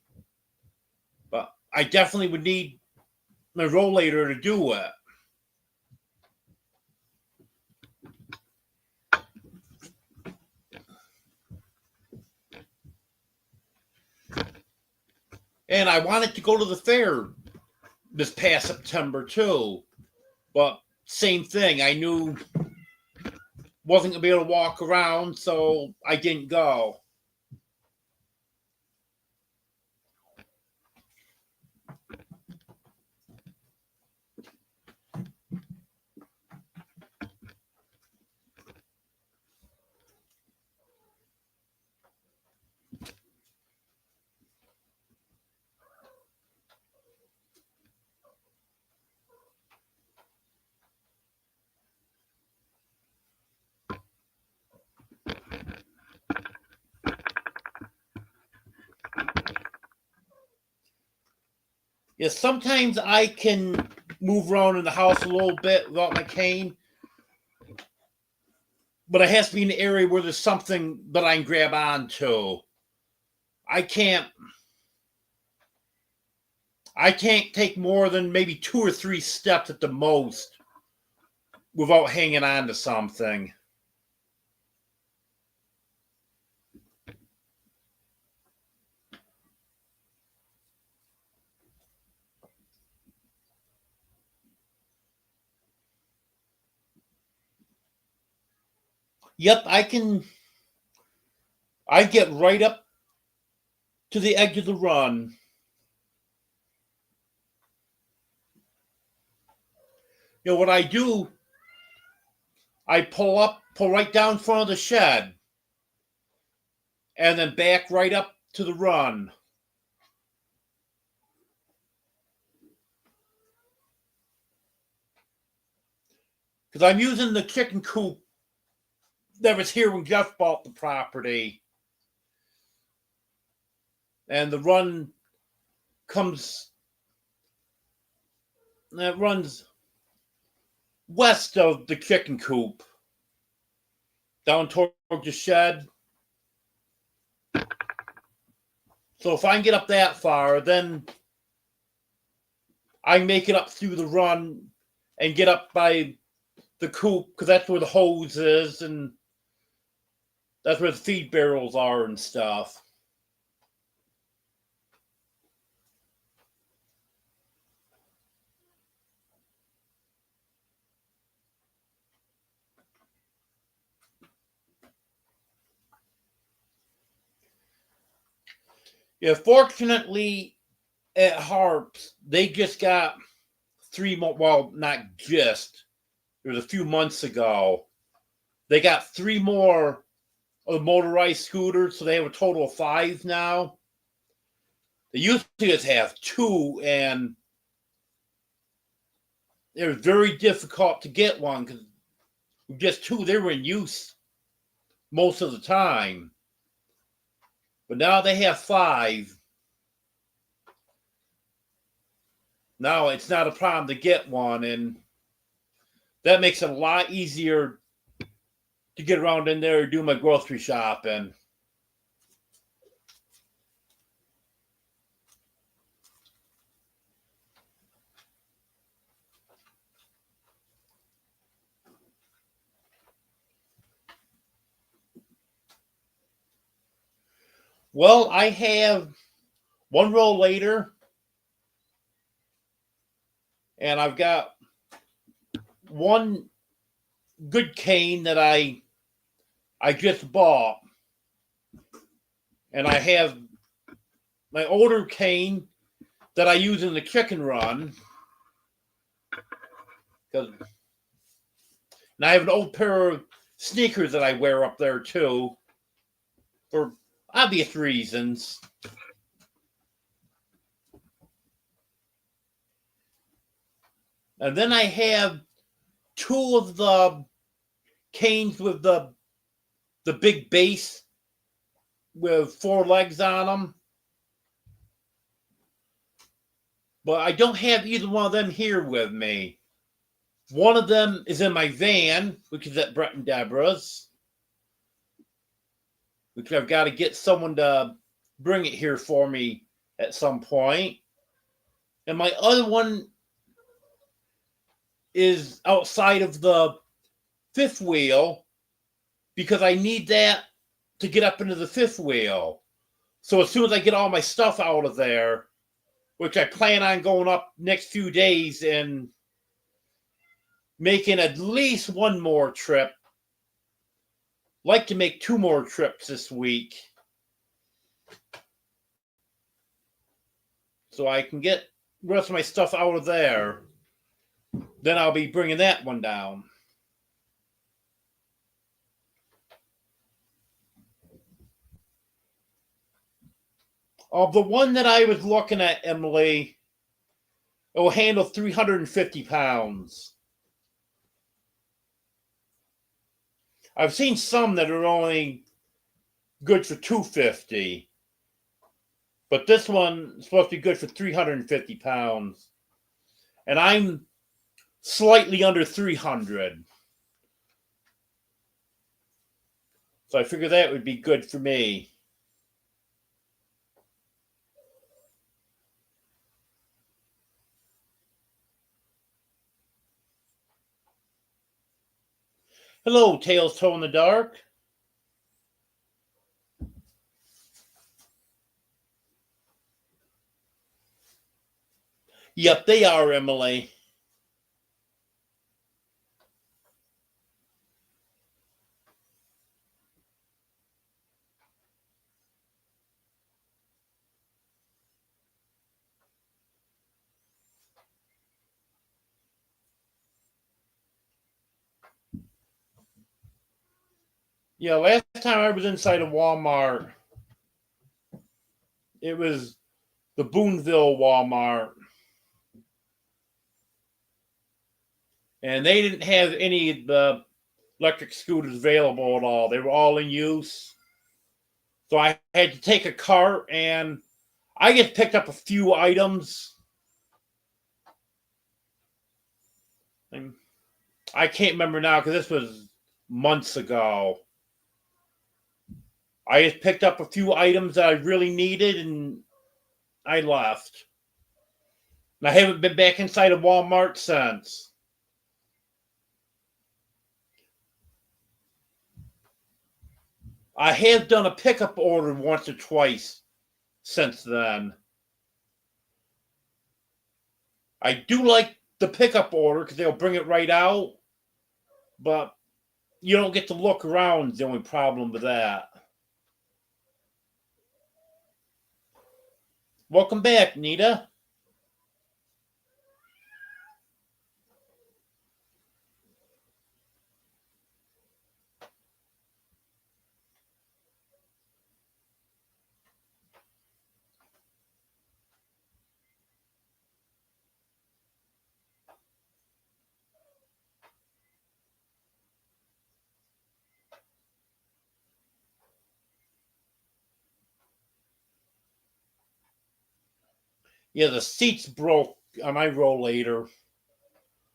But I definitely would need my rollator to do it. And I wanted to go to the fair this past September too. But same thing. I knew wasn't going to be able to walk around, so I didn't go. Yeah, sometimes I can move around in the house a little bit without my cane, but it has to be in an area where there's something that I can grab onto. I can't take more than maybe 2 or 3 steps at the most without hanging on to something. Yep, I get right up to the edge of the run. You know what I do? I pull right down in front of the shed, and then back right up to the run. Because I'm using the chicken coop that was here when Jeff bought the property. And the run runs west of the chicken coop, down toward the shed. So if I can get up that far, then I can make it up through the run and get up by the coop, because that's where the hose is, and that's where the feed barrels are and stuff. Yeah, fortunately, at Harps, they just got 3 more. Well, not just. It was a few months ago. They got 3 more of the motorized scooters, so they have a total of 5 now. They used to just have 2, and it was very difficult to get one because just 2, they were in use most of the time. But now they have 5. Now it's not a problem to get one, and that makes it a lot easier to get around in there and do my grocery shopping. Well, I have one roll later, and I've got one good cane that I just bought, and I have my older cane that I use in the chicken run, and I have an old pair of sneakers that I wear up there too, for obvious reasons. And then I have 2 of the canes with the big base with 4 legs on them. But I don't have either one of them here with me. One of them is in my van, which is at Brett and Debra's, which I've got to get someone to bring it here for me at some point. And my other one is outside of the 5th wheel, because I need that to get up into the 5th wheel. So as soon as I get all my stuff out of there, which I plan on going up next few days and making at least 1 more trip. Like to make 2 more trips this week, so I can get the rest of my stuff out of there. Then I'll be bringing that one down. Of the one that I was looking at, Emily, it will handle 350 pounds. I've seen some that are only good for 250. But this one is supposed to be good for 350 pounds. And I'm slightly under 300. So I figured that would be good for me. Hello, Tails Toe in the Dark. Yep, they are, Emily. Yeah, last time I was inside a Walmart, it was the Boonville Walmart. And they didn't have any of the electric scooters available at all. They were all in use. So I had to take a cart, and I just picked up a few items. And I can't remember now because this was months ago. I just picked up a few items that I really needed, and I left. And I haven't been back inside a Walmart since. I have done a pickup order once or twice since then. I do like the pickup order because they'll bring it right out, but you don't get to look around. Is the only problem with that. Welcome back, Nita. Yeah, the seat's broke on my rollator.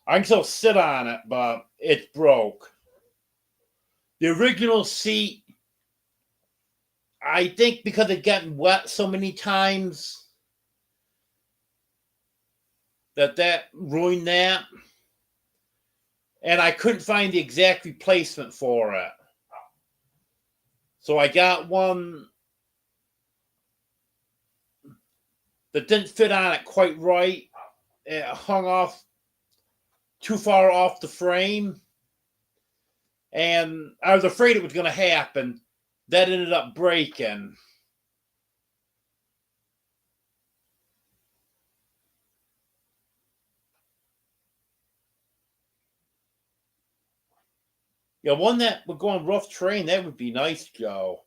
I can still sit on it, but it's broke. The original seat, I think because it gotten wet so many times that ruined that. And I couldn't find the exact replacement for it. So I got one that didn't fit on it quite right. It hung off too far off the frame. And I was afraid it was going to happen. That ended up breaking. Yeah, one that would go on rough terrain, that would be nice, Joe.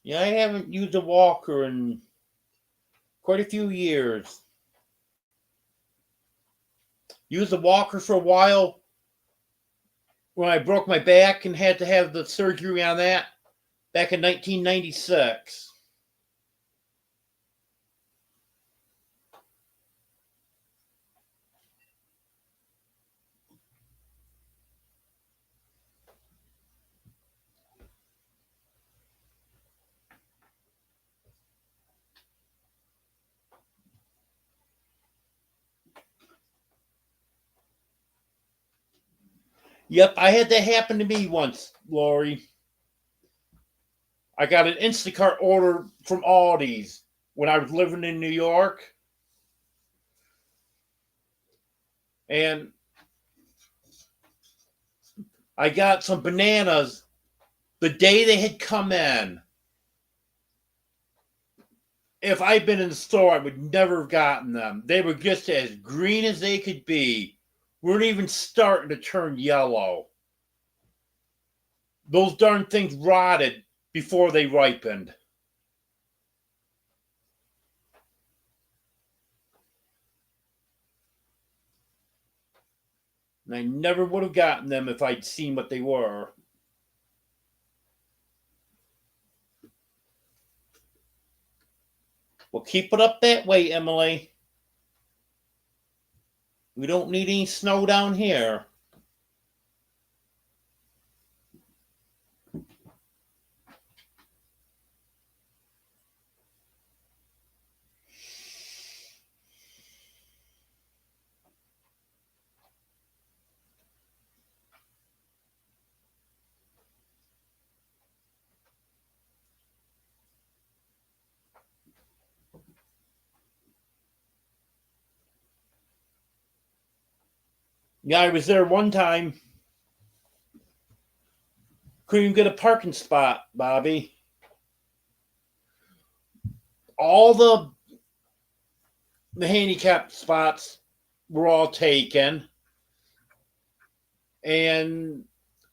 Yeah, I haven't used a walker in quite a few years. Used a walker for a while when I broke my back and had to have the surgery on that back in 1996. Yep, I had that happen to me once, Lori. I got an Instacart order from Aldi's when I was living in New York. And I got some bananas the day they had come in. If I'd been in the store, I would never have gotten them. They were just as green as they could be. weren't even starting to turn yellow. Those darn things rotted before they ripened. And I never would have gotten them if I'd seen what they were. Well, keep it up that way, Emily. We don't need any snow down here. Yeah, I was there one time. Couldn't even get a parking spot, Bobby. All the handicap spots were all taken. And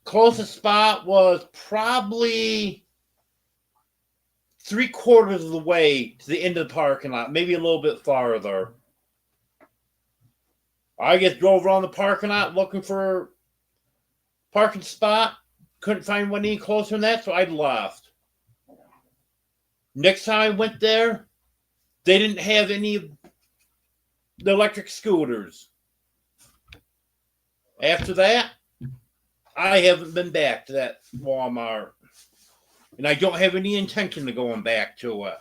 closest spot was probably 3/4 of the way to the end of the parking lot, maybe a little bit farther. I just drove around the parking lot looking for a parking spot. Couldn't find one any closer than that, so I left. Next time I went there, they didn't have any of the electric scooters. After that, I haven't been back to that Walmart. And I don't have any intention of going back to it.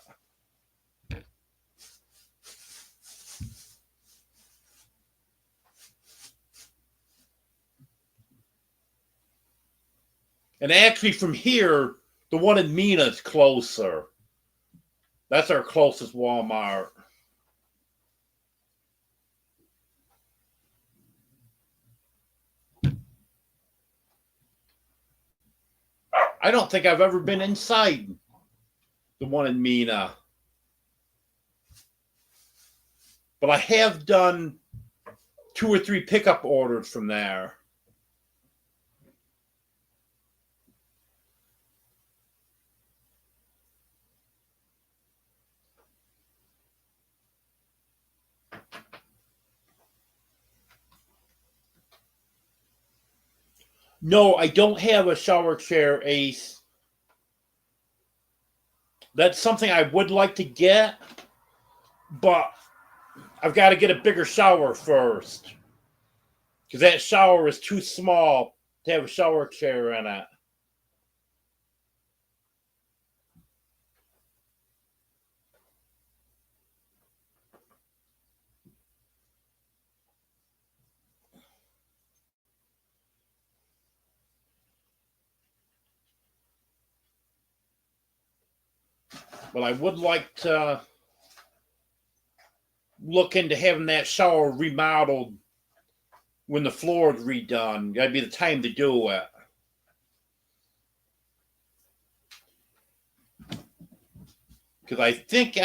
And actually, from here, the one in Mina is closer. That's our closest Walmart. I don't think I've ever been inside the one in Mina. But I have done 2 or 3 pickup orders from there. No, I don't have a shower chair, Ace. That's something I would like to get, but I've got to get a bigger shower first. Because that shower is too small to have a shower chair in it. But I would like to look into having that shower remodeled when the floor is redone. Gotta be the time to do it. Because I think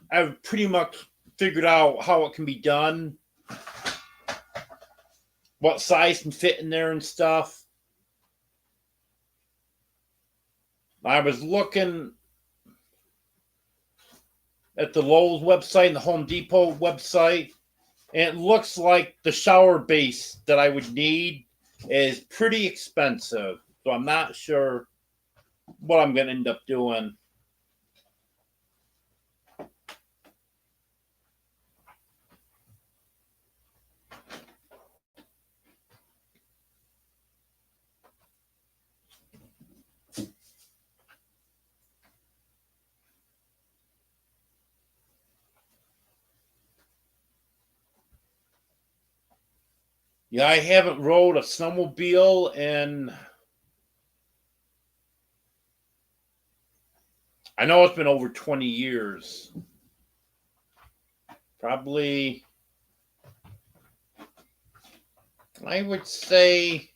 I've pretty much figured out how it can be done, what size can fit in there and stuff. I was looking at the Lowe's website and the Home Depot website, and it looks like the shower base that I would need is pretty expensive. So I'm not sure what I'm going to end up doing. Yeah, I haven't rode a snowmobile in, I know it's been over 20 years. Probably, I would say,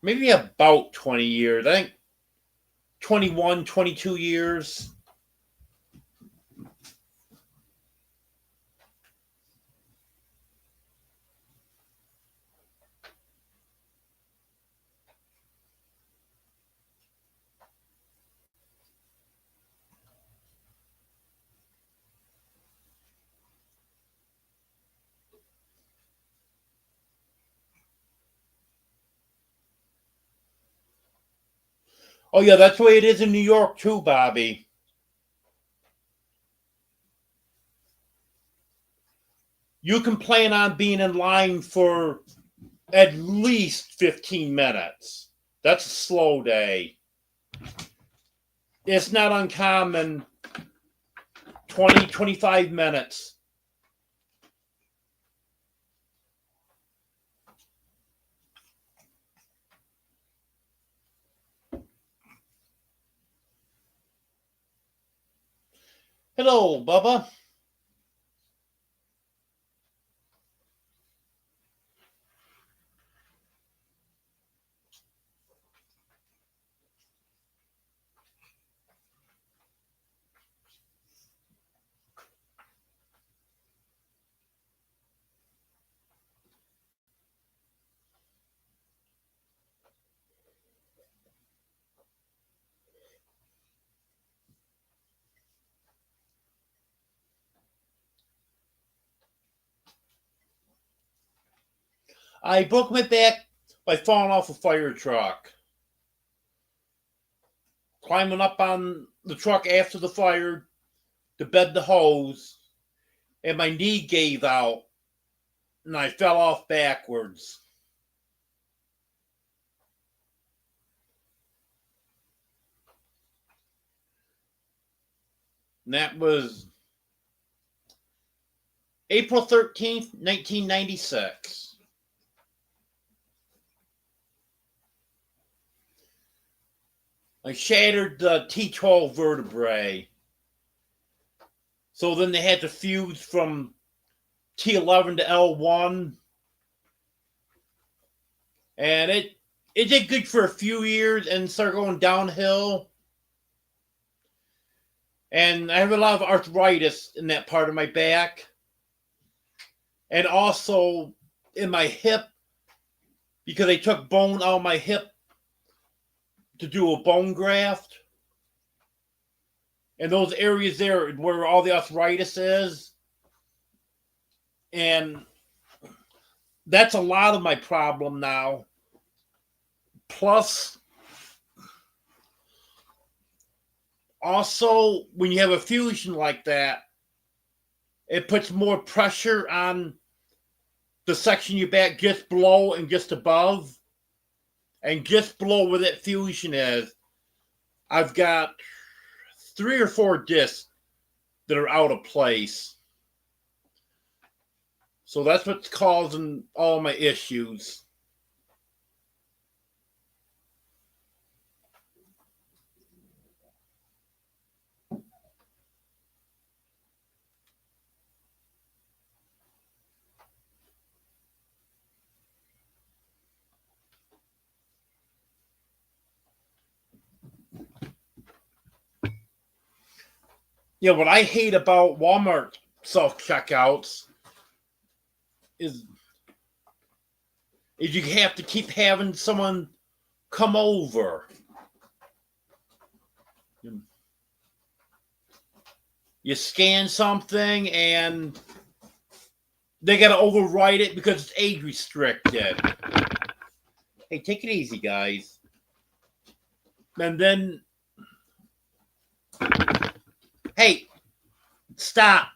maybe about 20 years. I think 21, 22 years. Oh, yeah, that's the way it is in New York, too, Bobby. You can plan on being in line for at least 15 minutes. That's a slow day. It's not uncommon. 20, 25 minutes. Hello, Bubba. I broke my back by falling off a fire truck. Climbing up on the truck after the fire to bed the hose, and my knee gave out, and I fell off backwards. And that was April 13th, 1996. I shattered the T12 vertebrae. So then they had to fuse from T11 to L1. And it did good for a few years and started going downhill. And I have a lot of arthritis in that part of my back. And also in my hip, because they took bone out of my hip to do a bone graft. And those areas there where all the arthritis is. And that's a lot of my problem now. Plus, also, when you have a fusion like that, it puts more pressure on the section of your back just below and just above. And just below where that fusion is, I've got 3 or 4 discs that are out of place. So that's what's causing all my issues. Yeah, what I hate about Walmart self-checkouts is you have to keep having someone come over. You scan something and they got to overwrite it because it's age restricted. Hey, take it easy, guys. And then, hey, stop.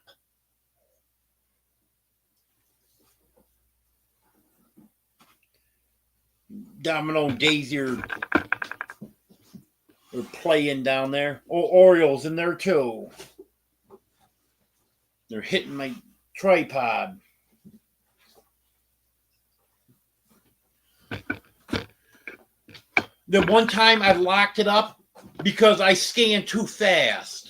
Domino and Daisy are playing down there. Oh, Orioles in there too. They're hitting my tripod. The one time I locked it up because I scanned too fast.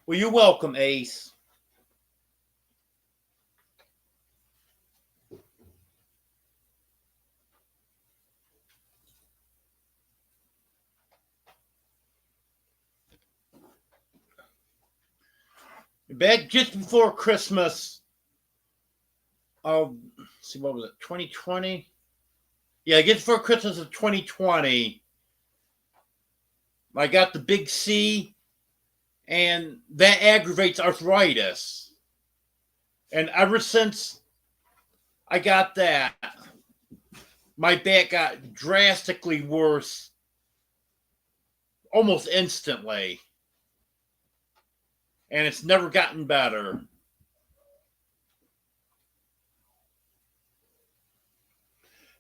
Well, you're welcome, Ace. Back just before Christmas, let's see, what was it, 2020? Yeah, just before Christmas of 2020, I got the big C, and that aggravates arthritis. And ever since I got that, my back got drastically worse almost instantly. And it's never gotten better.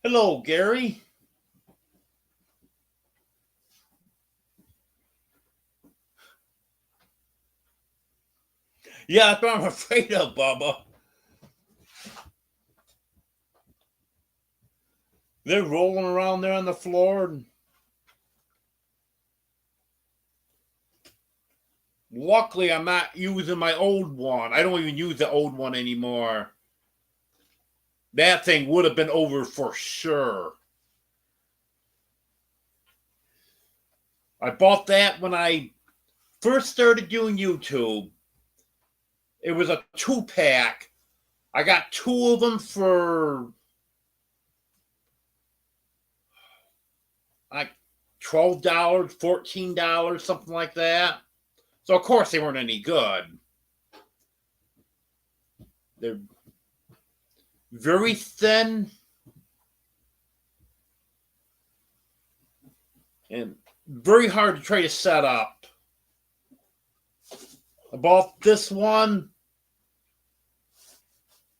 Hello, Gary. Yeah, that's what I'm afraid of, Bubba. They're rolling around there on the floor. Luckily, I'm not using my old one. I don't even use the old one anymore. That thing would have been over for sure. I bought that when I first started doing YouTube. It was a 2-pack. I got 2 of them for like $12, $14, something like that. So, of course, they weren't any good. They're very thin and very hard to try to set up. I bought this one.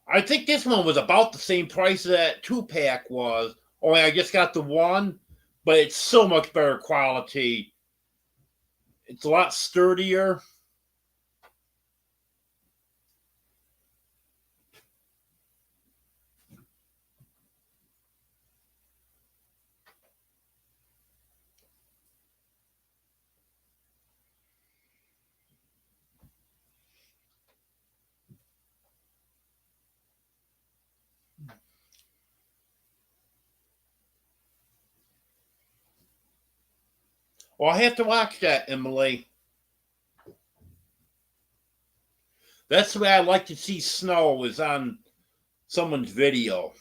I think this one was about the same price that 2-pack was. Only I just got the one, but it's so much better quality. It's a lot sturdier. Well, I have to watch that, Emily. That's the way I like to see snow, is on someone's video.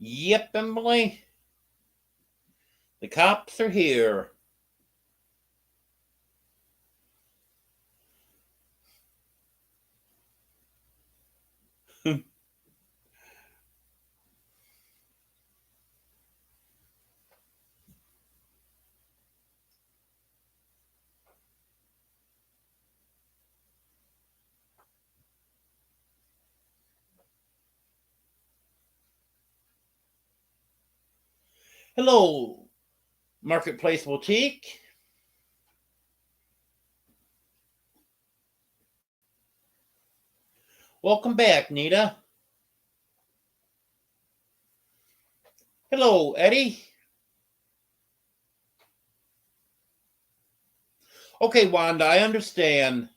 Yep, Emily. The cops are here. Hello, Marketplace Boutique. Welcome back, Nita. Hello, Eddie. Okay, Wanda, I understand.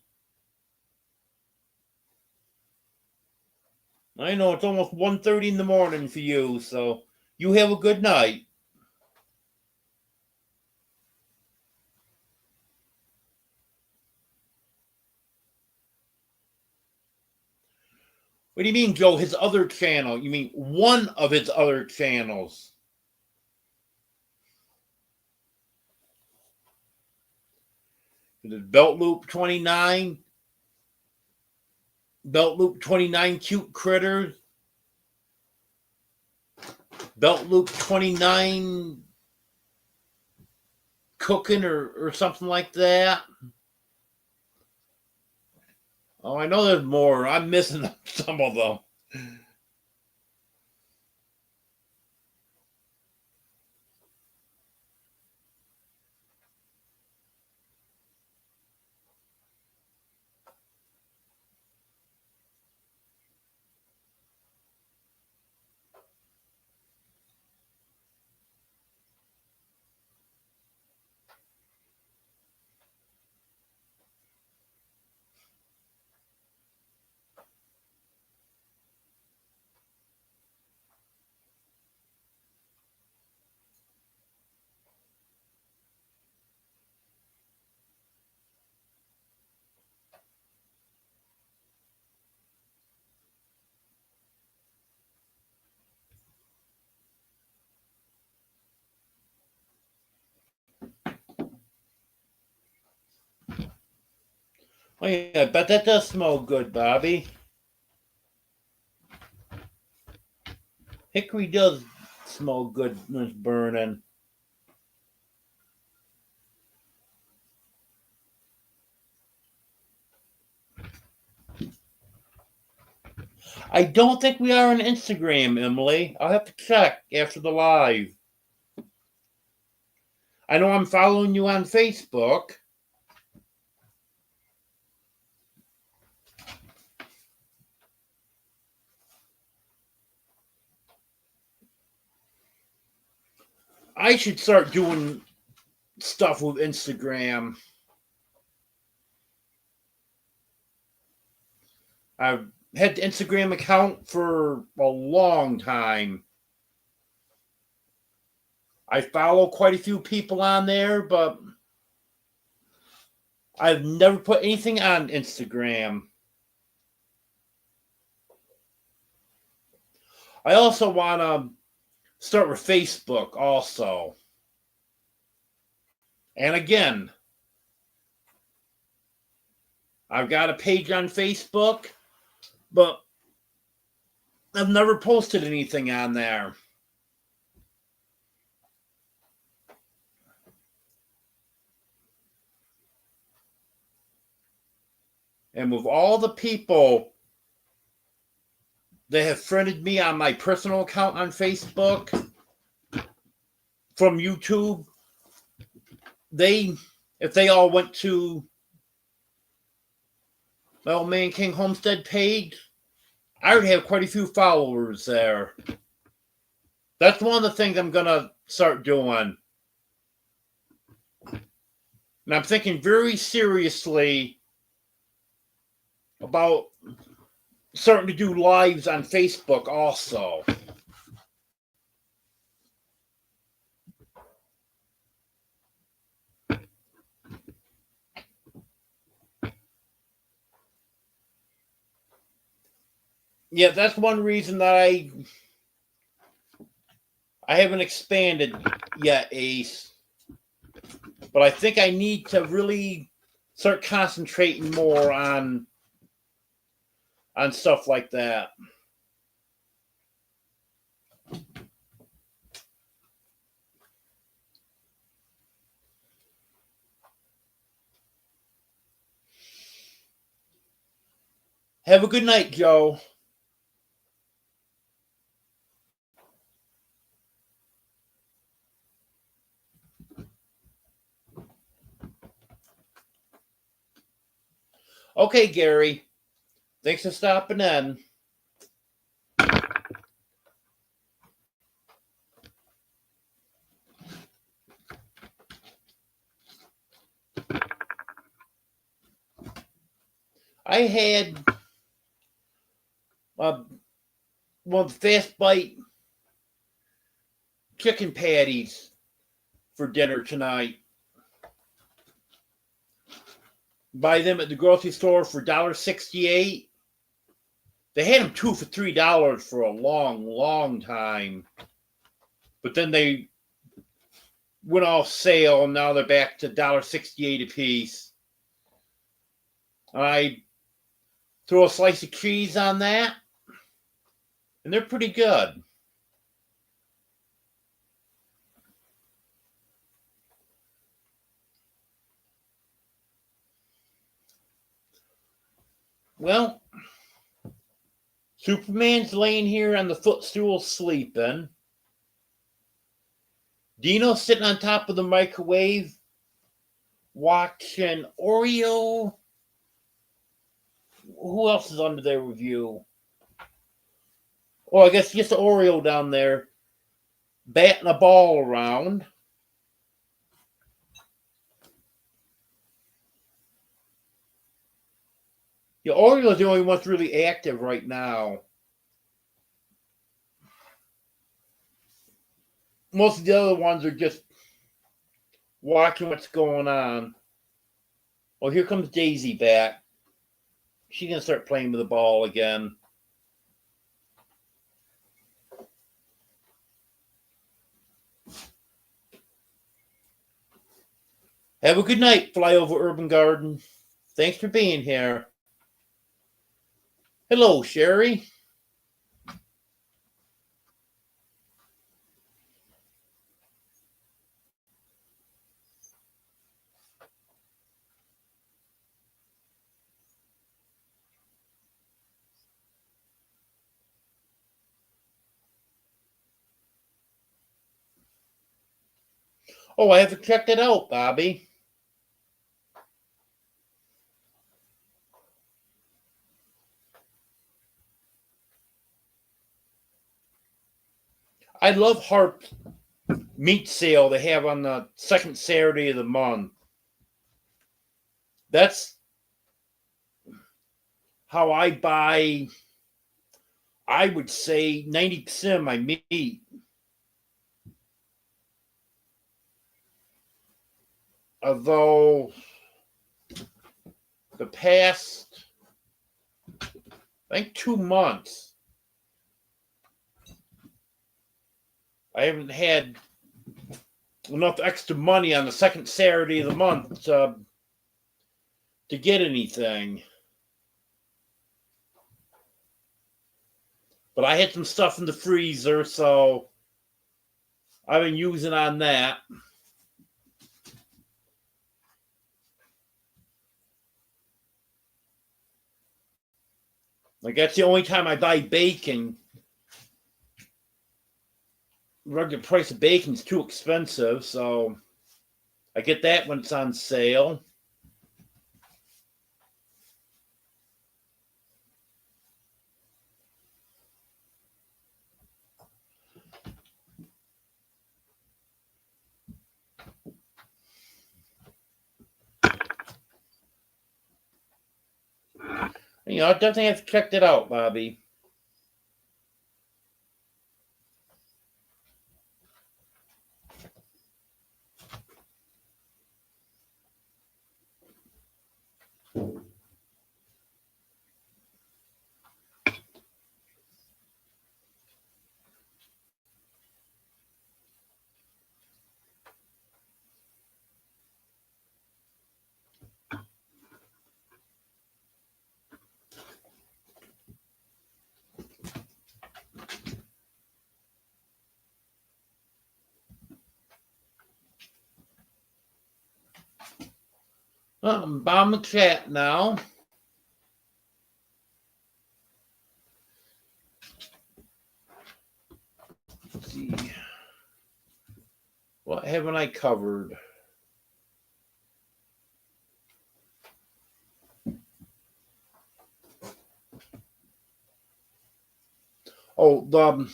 I know it's almost 1:30 in the morning for you, so you have a good night. What do you mean, Joe? His other channel? You mean one of his other channels? The Belt Loop 29, Belt Loop 29 Cute Critters, Belt Loop 29 Cooking or something like that. Oh, I know there's more. I'm missing some of them. Oh yeah, I bet that does smell good, Bobby. Hickory does smell good when it's burning. I don't think we are on Instagram, Emily. I'll have to check after the live. I know I'm following you on Facebook. I should start doing stuff with Instagram. I've had the Instagram account for a long time. I follow quite a few people on there, but I've never put anything on Instagram. I also want to start with Facebook also. And again, I've got a page on Facebook, but I've never posted anything on there. And with all the people that have friended me on my personal account on Facebook from YouTube, if they all went to my Old Man King Homestead page, I would have quite a few followers there. That's one of the things I'm going to start doing. And I'm thinking very seriously about starting to do lives on Facebook also. Yeah, that's one reason that I haven't expanded yet, Ace. But I think I need to really start concentrating more on stuff like that. Have a good night, Joe. Okay, Gary. Thanks for stopping in. I had one of the Fast Bite chicken patties for dinner tonight. Buy them at the grocery store for $1.68. They had them 2 for $3 for a long, long time. But then they went off sale, and now they're back to $1.68 a piece. I throw a slice of cheese on that, and they're pretty good. Well, Superman's laying here on the footstool sleeping. Dino's sitting on top of the microwave watching Oreo. Who else is under there with you? Oh, I guess just Oreo down there batting a ball around. Yeah, Oreo's the only one that's really active right now. Most of the other ones are just watching what's going on. Well, here comes Daisy back. She's going to start playing with the ball again. Have a good night, Flyover Urban Garden. Thanks for being here. Hello, Sherry. Oh, I haven't checked it out, Bobby. I love Harp's meat sale they have on the second Saturday of the month. That's how I buy, I would say, 90% of my meat. Although the past, I think, 2 months, I haven't had enough extra money on the second Saturday of the month to get anything. But I had some stuff in the freezer, so I've been using on that. Like, that's the only time I buy bacon. The regular price of bacon is too expensive, so I get that when it's on sale. You know, I definitely have checked it out, Bobby. I'm bound the chat now. Let's see. What haven't I covered? Oh, the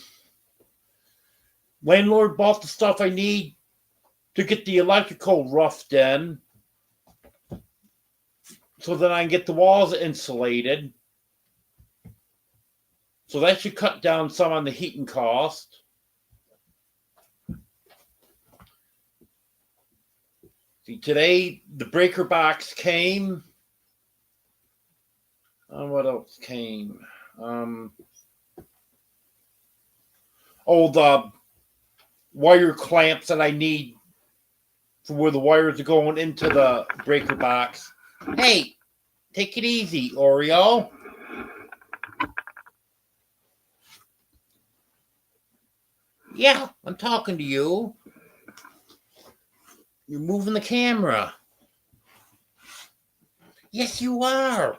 landlord bought the stuff I need to get the electrical roughed in, so that I can get the walls insulated. So that should cut down some on the heating cost. See, today the breaker box came. What else came? The wire clamps that I need for where the wires are going into the breaker box. Hey, take it easy, Oreo. Yeah, I'm talking to you. You're moving the camera. Yes, you are.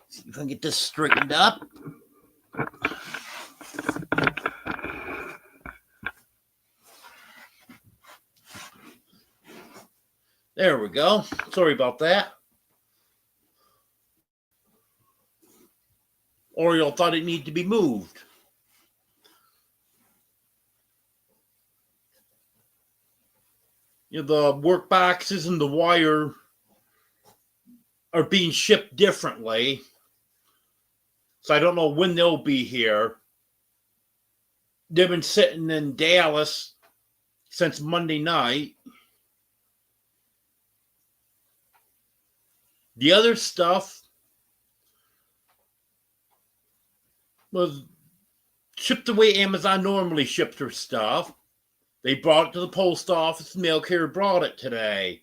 See if I can get this straightened up. There we go. Sorry about that. Oreo thought it needed to be moved. You know, the work boxes and the wire are being shipped differently. So I don't know when they'll be here. They've been sitting in Dallas since Monday night. The other stuff was shipped the way Amazon normally ships their stuff. They brought it to the post office. Mail carrier brought it today.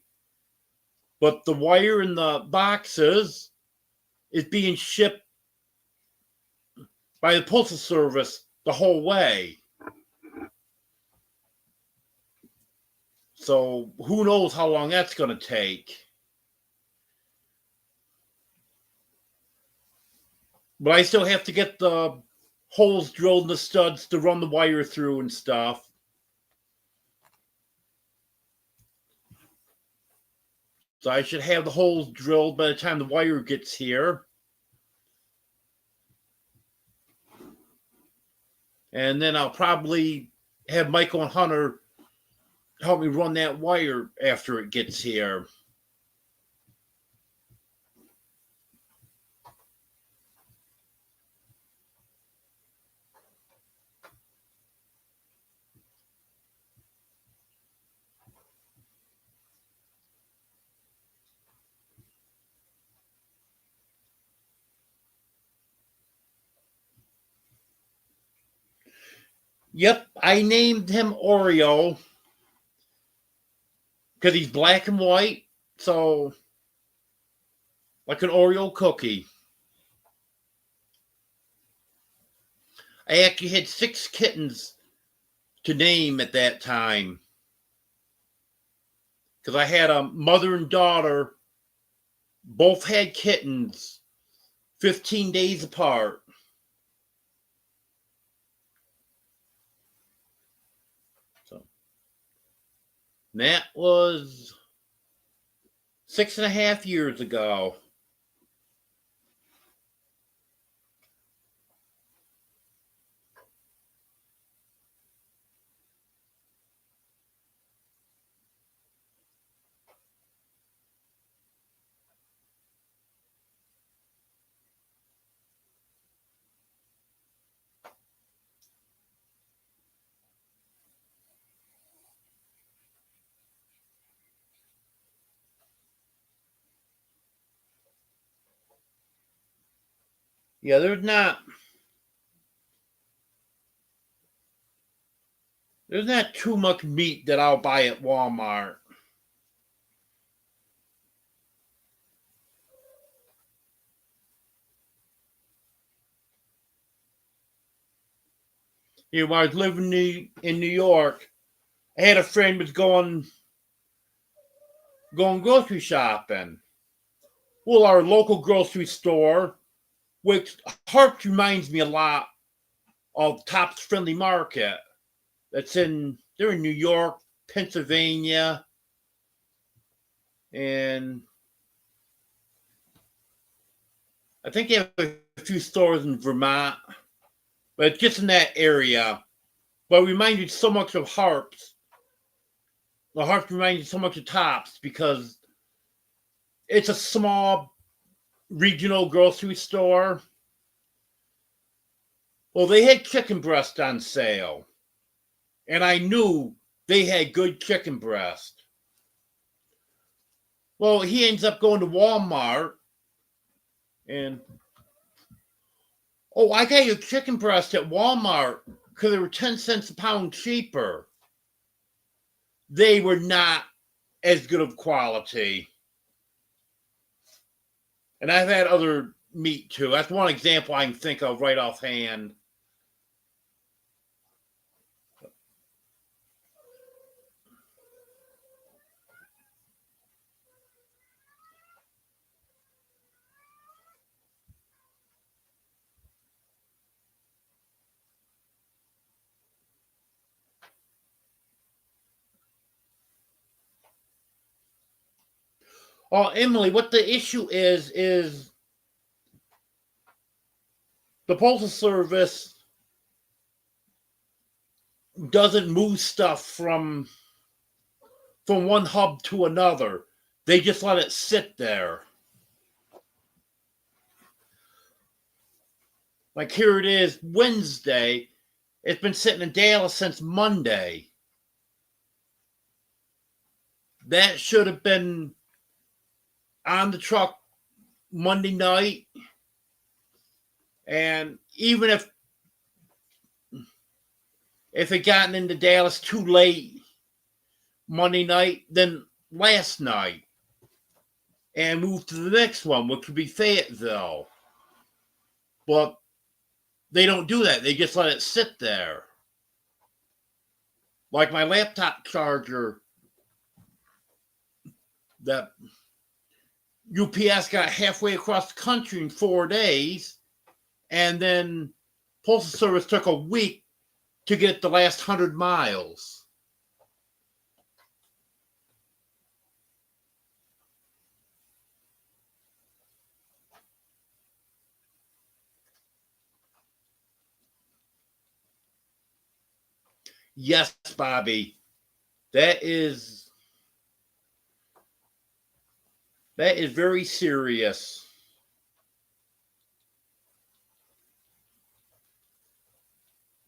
But the wire in the boxes is being shipped by the Postal Service the whole way. So who knows how long that's going to take. But I still have to get the holes drilled in the studs to run the wire through and stuff. So I should have the holes drilled by the time the wire gets here. And then I'll probably have Michael and Hunter help me run that wire after it gets here. Yep, I named him Oreo because he's black and white, so like an Oreo cookie. I actually had 6 kittens to name at that time because I had a mother and daughter, both had kittens 15 days apart. So that was 6.5 years ago. Yeah, there's not too much meat that I'll buy at Walmart. You know, when I was living in New York, I had a friend who was going grocery shopping. Well, our local grocery store, which Harps reminds me a lot of Tops Friendly Market. They're in New York, Pennsylvania, and I think they have a few stores in Vermont, but it's just in that area. But it reminds you so much of Harps. The Harps reminds you so much of Tops because it's a small regional grocery store. Well, they had chicken breast on sale, and I knew they had good chicken breast. Well, he ends up going to Walmart, and I got your chicken breast at Walmart because they were 10 cents a pound cheaper. They were not as good of quality. And I've had other meat too. That's one example I can think of right offhand. Oh, Emily, what the issue is the Postal Service doesn't move stuff from one hub to another. They just let it sit there. Like here it is, Wednesday. It's been sitting in Dallas since Monday. That should have been on the truck Monday night. And even if if it gotten into Dallas too late Monday night, then last night, and move to the next one, which could be Fayetteville. But they don't do that. They just let it sit there. Like my laptop charger that UPS got halfway across the country in 4 days, and then Postal Service took a week to get the last 100 miles. Yes, Bobby, that is very serious.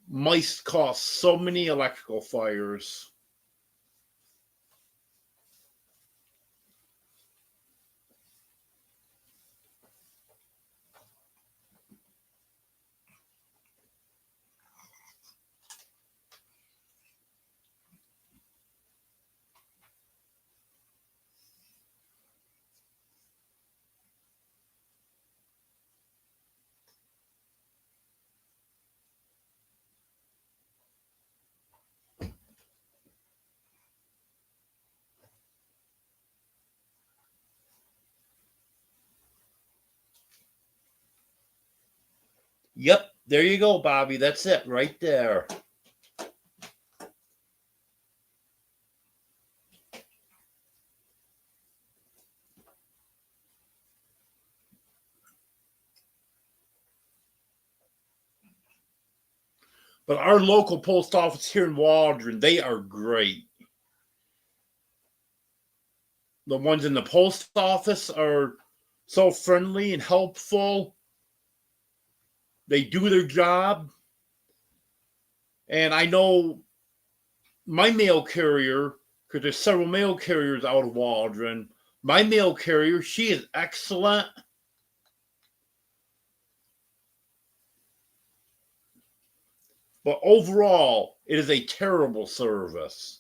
Mice cause so many electrical fires. Yep, there you go, Bobby. That's it right there. But our local post office here in Waldron, they are great. The ones in the post office are so friendly and helpful. They do their job. And I know my mail carrier, because there's several mail carriers out of Waldron, my mail carrier, she is excellent. But overall, it is a terrible service.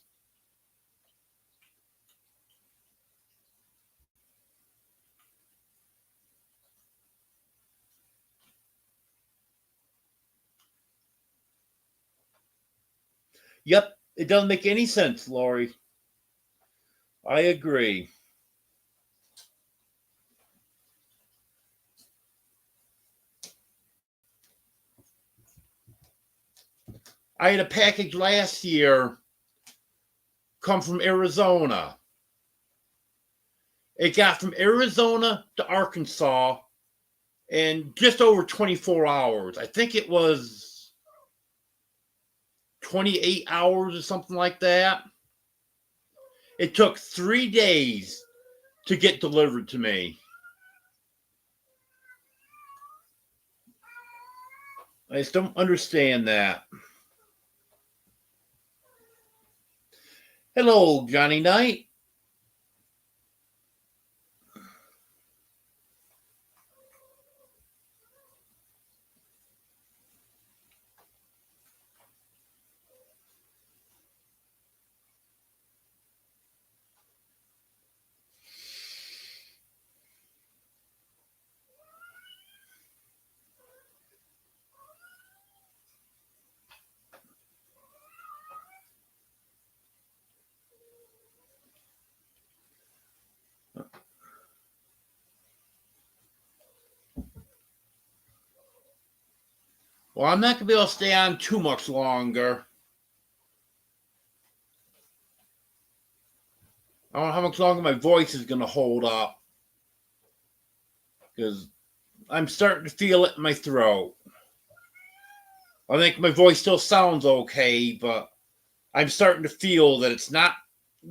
Yep, it doesn't make any sense, Lori. I agree. I had a package last year come from Arizona. It got from Arizona to Arkansas in just over 24 hours. I think it was 28 hours or something like that. It took 3 days to get delivered to me. I just don't understand that. Hello, Johnny Knight. Well, I'm not going to be able to stay on too much longer. I don't know how much longer my voice is going to hold up. Because I'm starting to feel it in my throat. I think my voice still sounds okay, but I'm starting to feel that it's not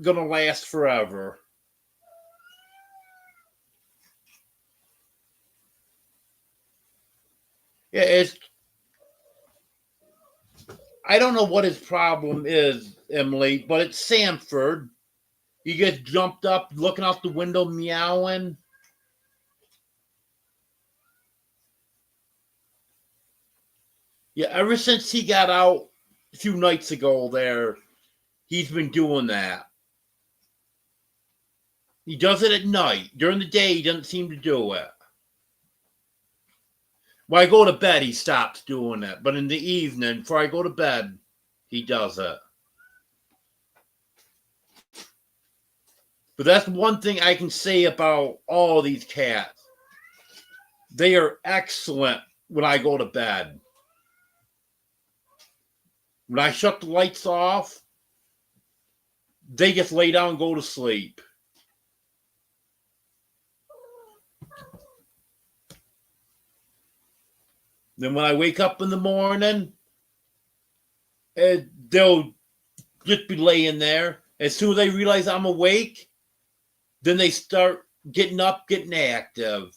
going to last forever. Yeah, I don't know what his problem is, Emily, but it's Sanford. He gets jumped up, looking out the window, meowing. Yeah, ever since he got out a few nights ago there, he's been doing that. He does it at night. During the day, he doesn't seem to do it. When I go to bed, he stops doing it. But in the evening, before I go to bed, he does it. But that's one thing I can say about all these cats. They are excellent when I go to bed. When I shut the lights off, they just lay down and go to sleep. Then when I wake up in the morning, they'll just be laying there. As soon as they realize I'm awake, then they start getting up, getting active.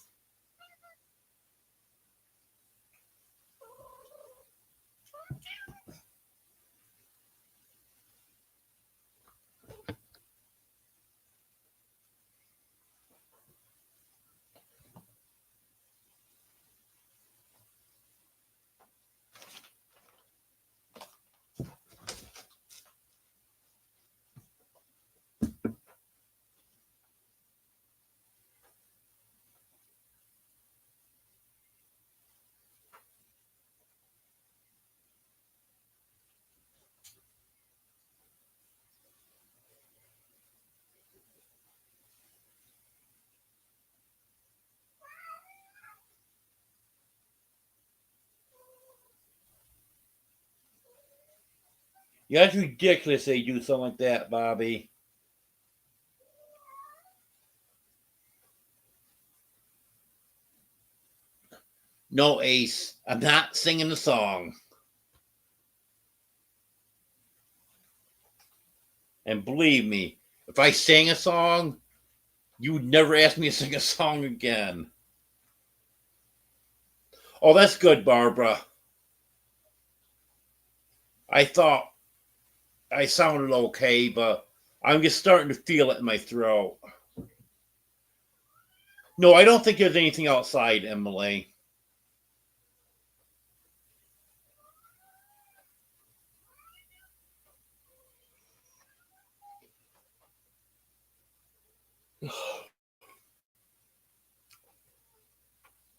Yeah, that's ridiculous they do something like that, Bobby. No, Ace, I'm not singing the song. And believe me, if I sang a song, you would never ask me to sing a song again. Oh, that's good, Barbara. I thought I sounded okay, but I'm just starting to feel it in my throat. No, I don't think there's anything outside, Emily.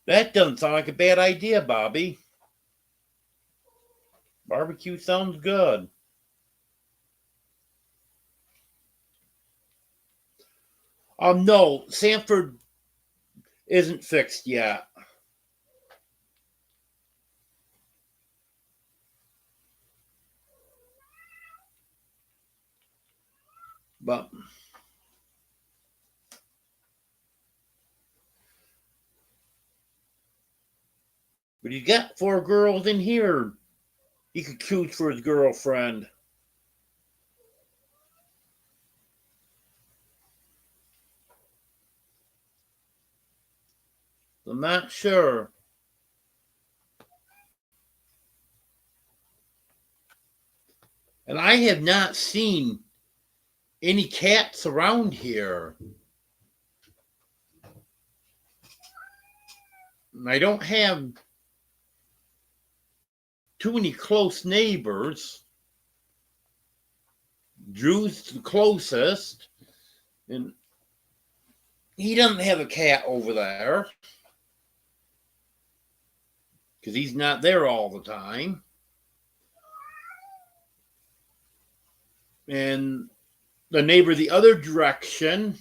That doesn't sound like a bad idea, Bobby. Barbecue sounds good. No, Sanford isn't fixed yet. But he's got 4 girls in here. He could choose for his girlfriend. I'm not sure. And I have not seen any cats around here. I don't have too many close neighbors. Drew's the closest, and he doesn't have a cat over there because he's not there all the time. And the neighbor the other direction,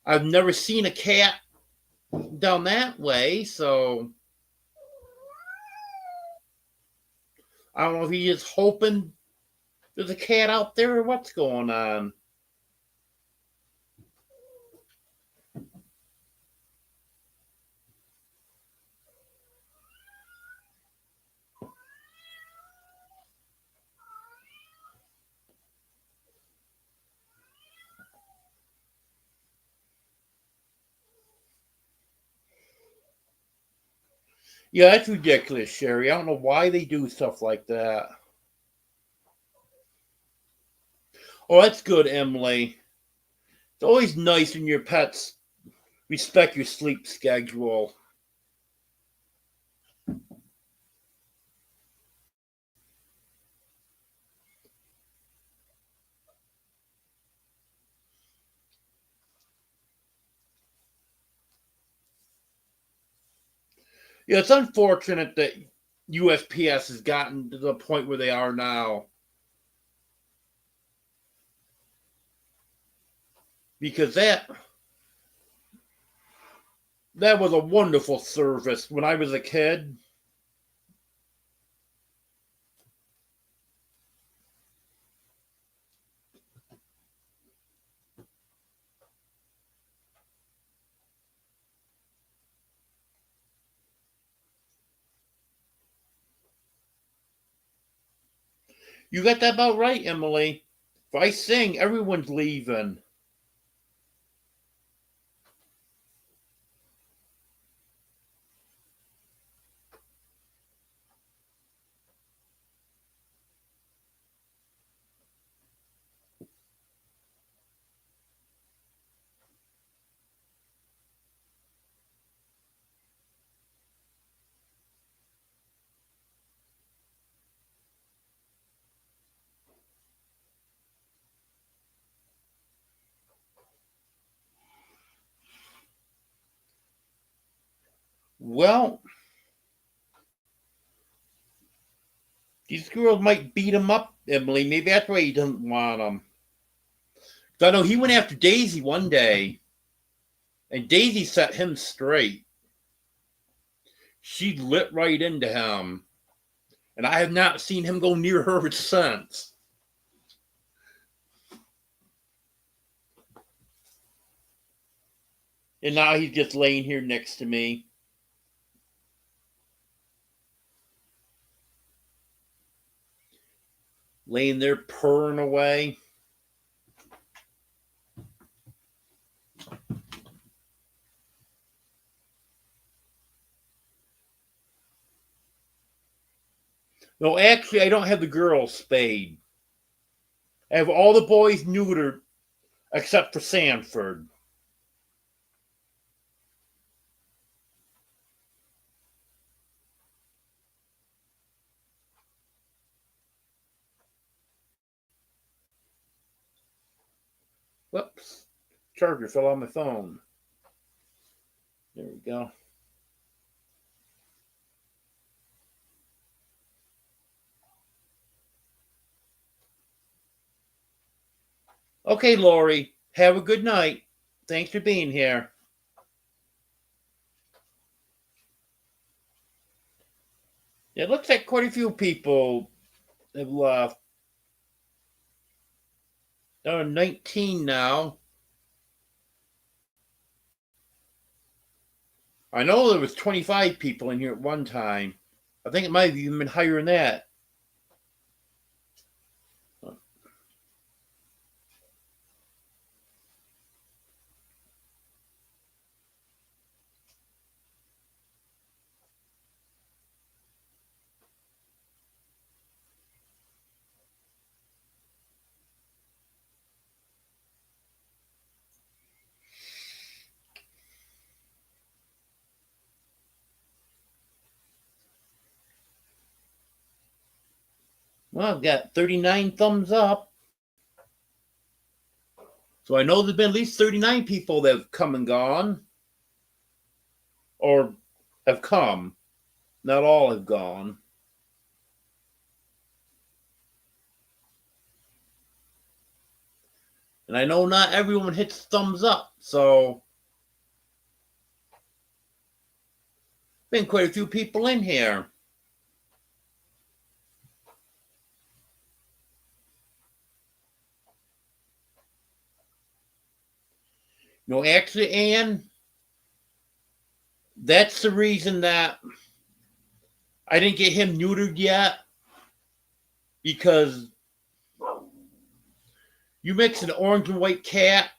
I've never seen a cat down that way, so I don't know if he's just hoping there's a cat out there or what's going on. Yeah, that's ridiculous, Sherry. I don't know why they do stuff like that. Oh, that's good, Emily. It's always nice when your pets respect your sleep schedule. Yeah, it's unfortunate that USPS has gotten to the point where they are now. Because that was a wonderful service when I was a kid. You got that about right, Emily. If I sing, everyone's leaving. Well, these girls might beat him up, Emily. Maybe that's why he doesn't want them. I know he went after Daisy one day, and Daisy set him straight. She lit right into him, and I have not seen him go near her since. And now he's just laying here next to me. Laying there purring away. No, actually, I don't have the girls spayed. I have all the boys neutered except for Sanford. Whoops. Charger fell on my phone. There we go. Okay, Lori. Have a good night. Thanks for being here. It looks like quite a few people have left. There are 19 now. I know there was 25 people in here at one time. I think it might have even been higher than that. Well, I've got 39 thumbs up. So I know there's been at least 39 people that have come and gone. Or have come. Not all have gone. And I know not everyone hits thumbs up, so been quite a few people in here. No, actually, Anne, that's the reason that I didn't get him neutered yet. Because you mix an orange and white cat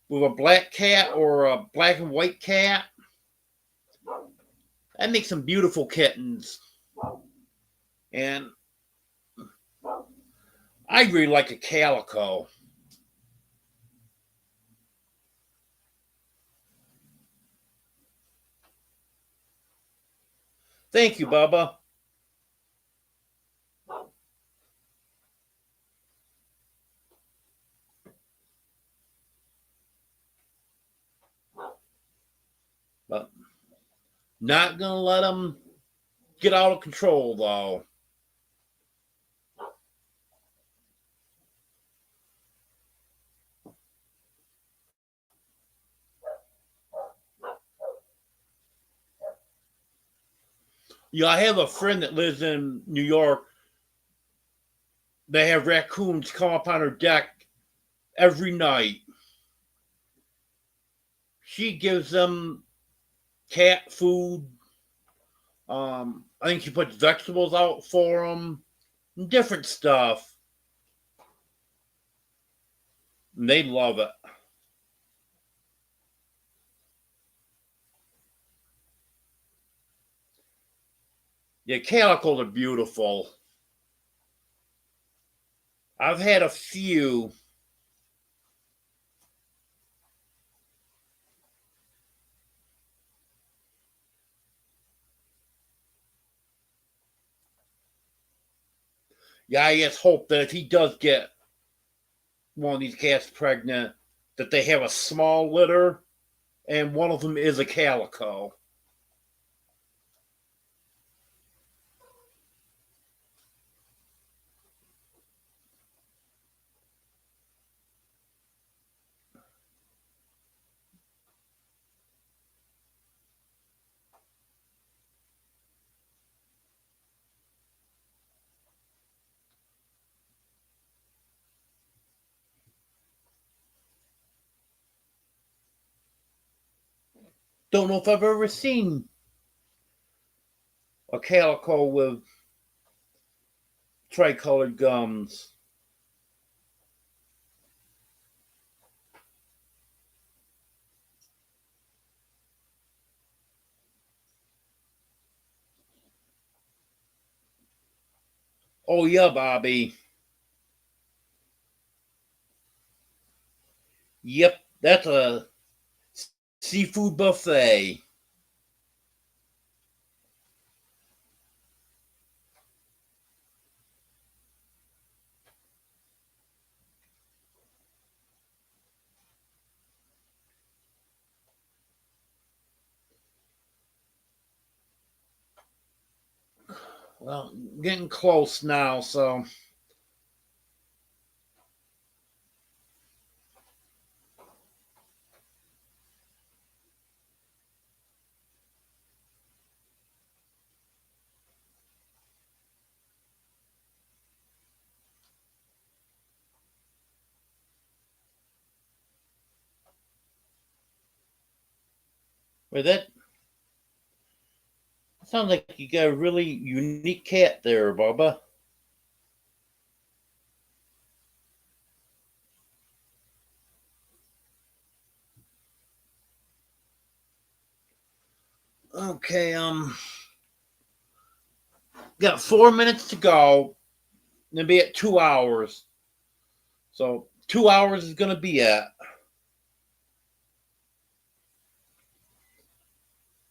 with a black cat or a black and white cat, that makes some beautiful kittens. And I really like a calico. Thank you, Bubba. But Not gonna let them get out of control, though. Yeah, I have a friend that lives in New York. They have raccoons come up on her deck every night. She gives them cat food. I think she puts vegetables out for them, different stuff. And they love it. Yeah, calicos are beautiful. I've had a few. Yeah, I just hope that if he does get one of these cats pregnant, that they have a small litter and one of them is a calico. Don't know if I've ever seen a calico with tricolored gums. Oh, yeah, Bobby. Yep, that's a seafood buffet. Well, getting close now, so. Wait, that sounds like you got a really unique cat there, Bubba. Okay, got 4 minutes to go. Gonna be at 2 hours. So 2 hours is gonna be it.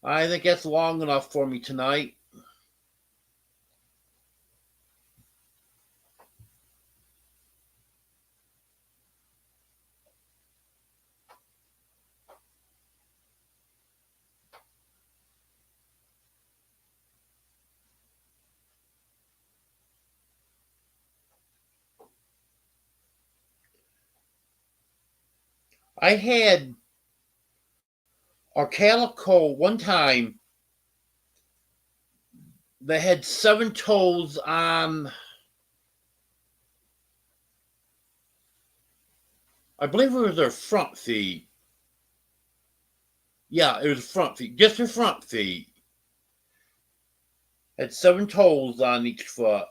I think that's long enough for me tonight. I had a calico one time that had 7 toes on, I believe it was their front feet. Yeah, it was front feet, just their front feet. Had 7 toes on each foot.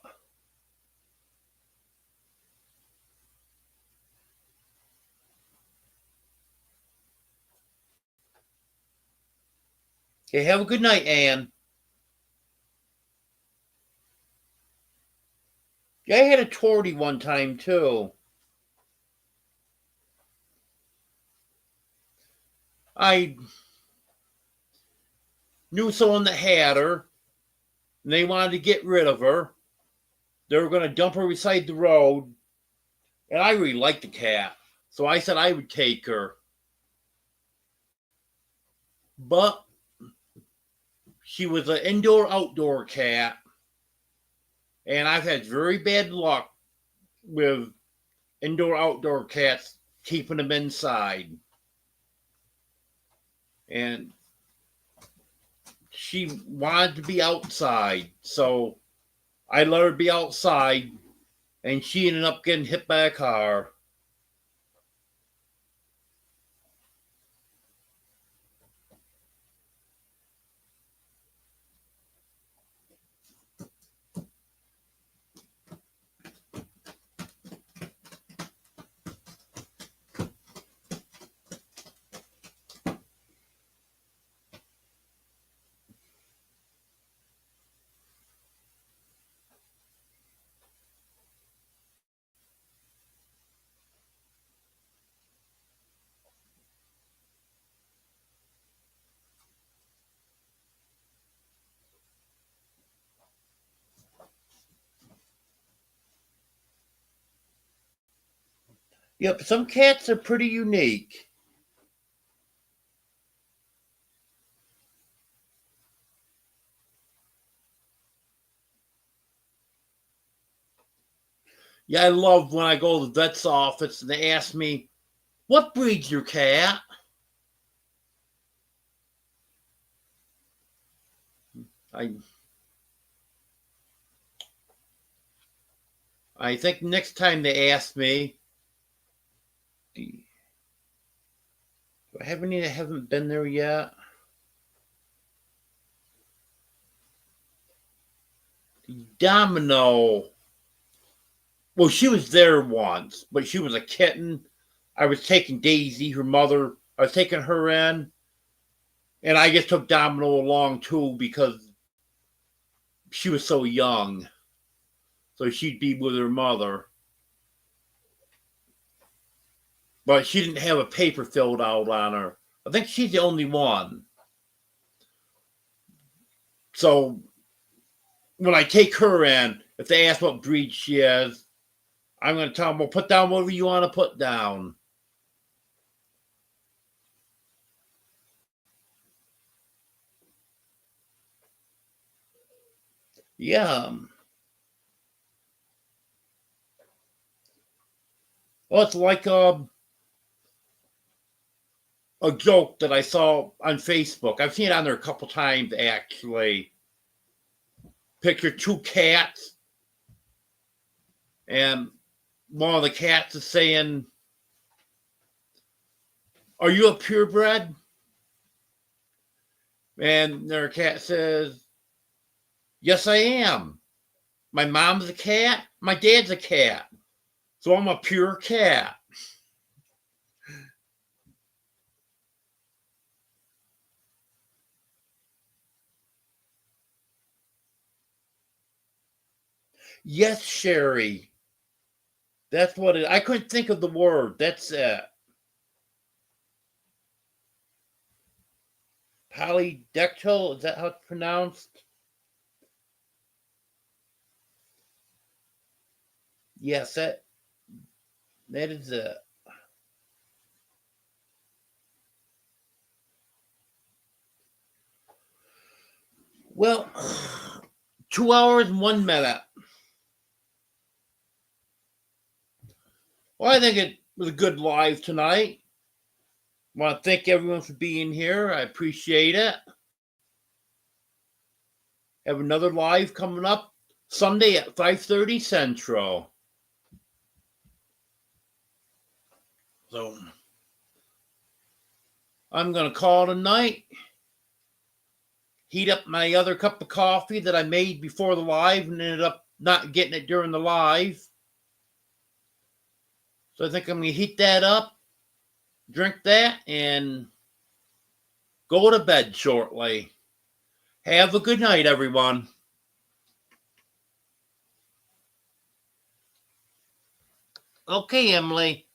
Okay, have a good night, Anne. Yeah, I had a tortie one time too. I knew someone that had her, and they wanted to get rid of her. They were going to dump her beside the road, and I really liked the cat, so I said I would take her. But She was an indoor-outdoor cat, and I've had very bad luck with indoor-outdoor cats, keeping them inside. And she wanted to be outside, so I let her be outside, and she ended up getting hit by a car. Yep, some cats are pretty unique. Yeah, I love when I go to the vet's office and they ask me, "What breed's your cat?" I think next time they ask me, do I have any that haven't been there yet? Domino. Well, she was there once, but she was a kitten. I was taking Daisy, her mother. I was taking her in, and I just took Domino along too because she was so young. So she'd be with her mother. But she didn't have a paper filled out on her. I think she's the only one. So when I take her in, if they ask what breed she is, I'm going to tell them, well, put down whatever you want to put down. Yeah. Well, it's like a joke that I saw on Facebook. I've seen it on there a couple times, actually. Picture two cats, and one of the cats is saying, "Are you a purebred?" And their cat says, "Yes, I am. My mom's a cat. My dad's a cat. So I'm a pure cat." Yes, Sherry. That's what it. I couldn't think of the word. That's it. Polydactyl. Is that how it's pronounced? Yes, that is it. Well, 2 hours and 1 minute. Well, I think it was a good live tonight. I want to thank everyone for being here. I appreciate it. Have another live coming up Sunday at 5:30 Central. So I'm going to call it a night. Heat up my other cup of coffee that I made before the live and ended up not getting it during the live. So I think I'm going to heat that up, drink that, and go to bed shortly. Have a good night, everyone. Okay, Emily.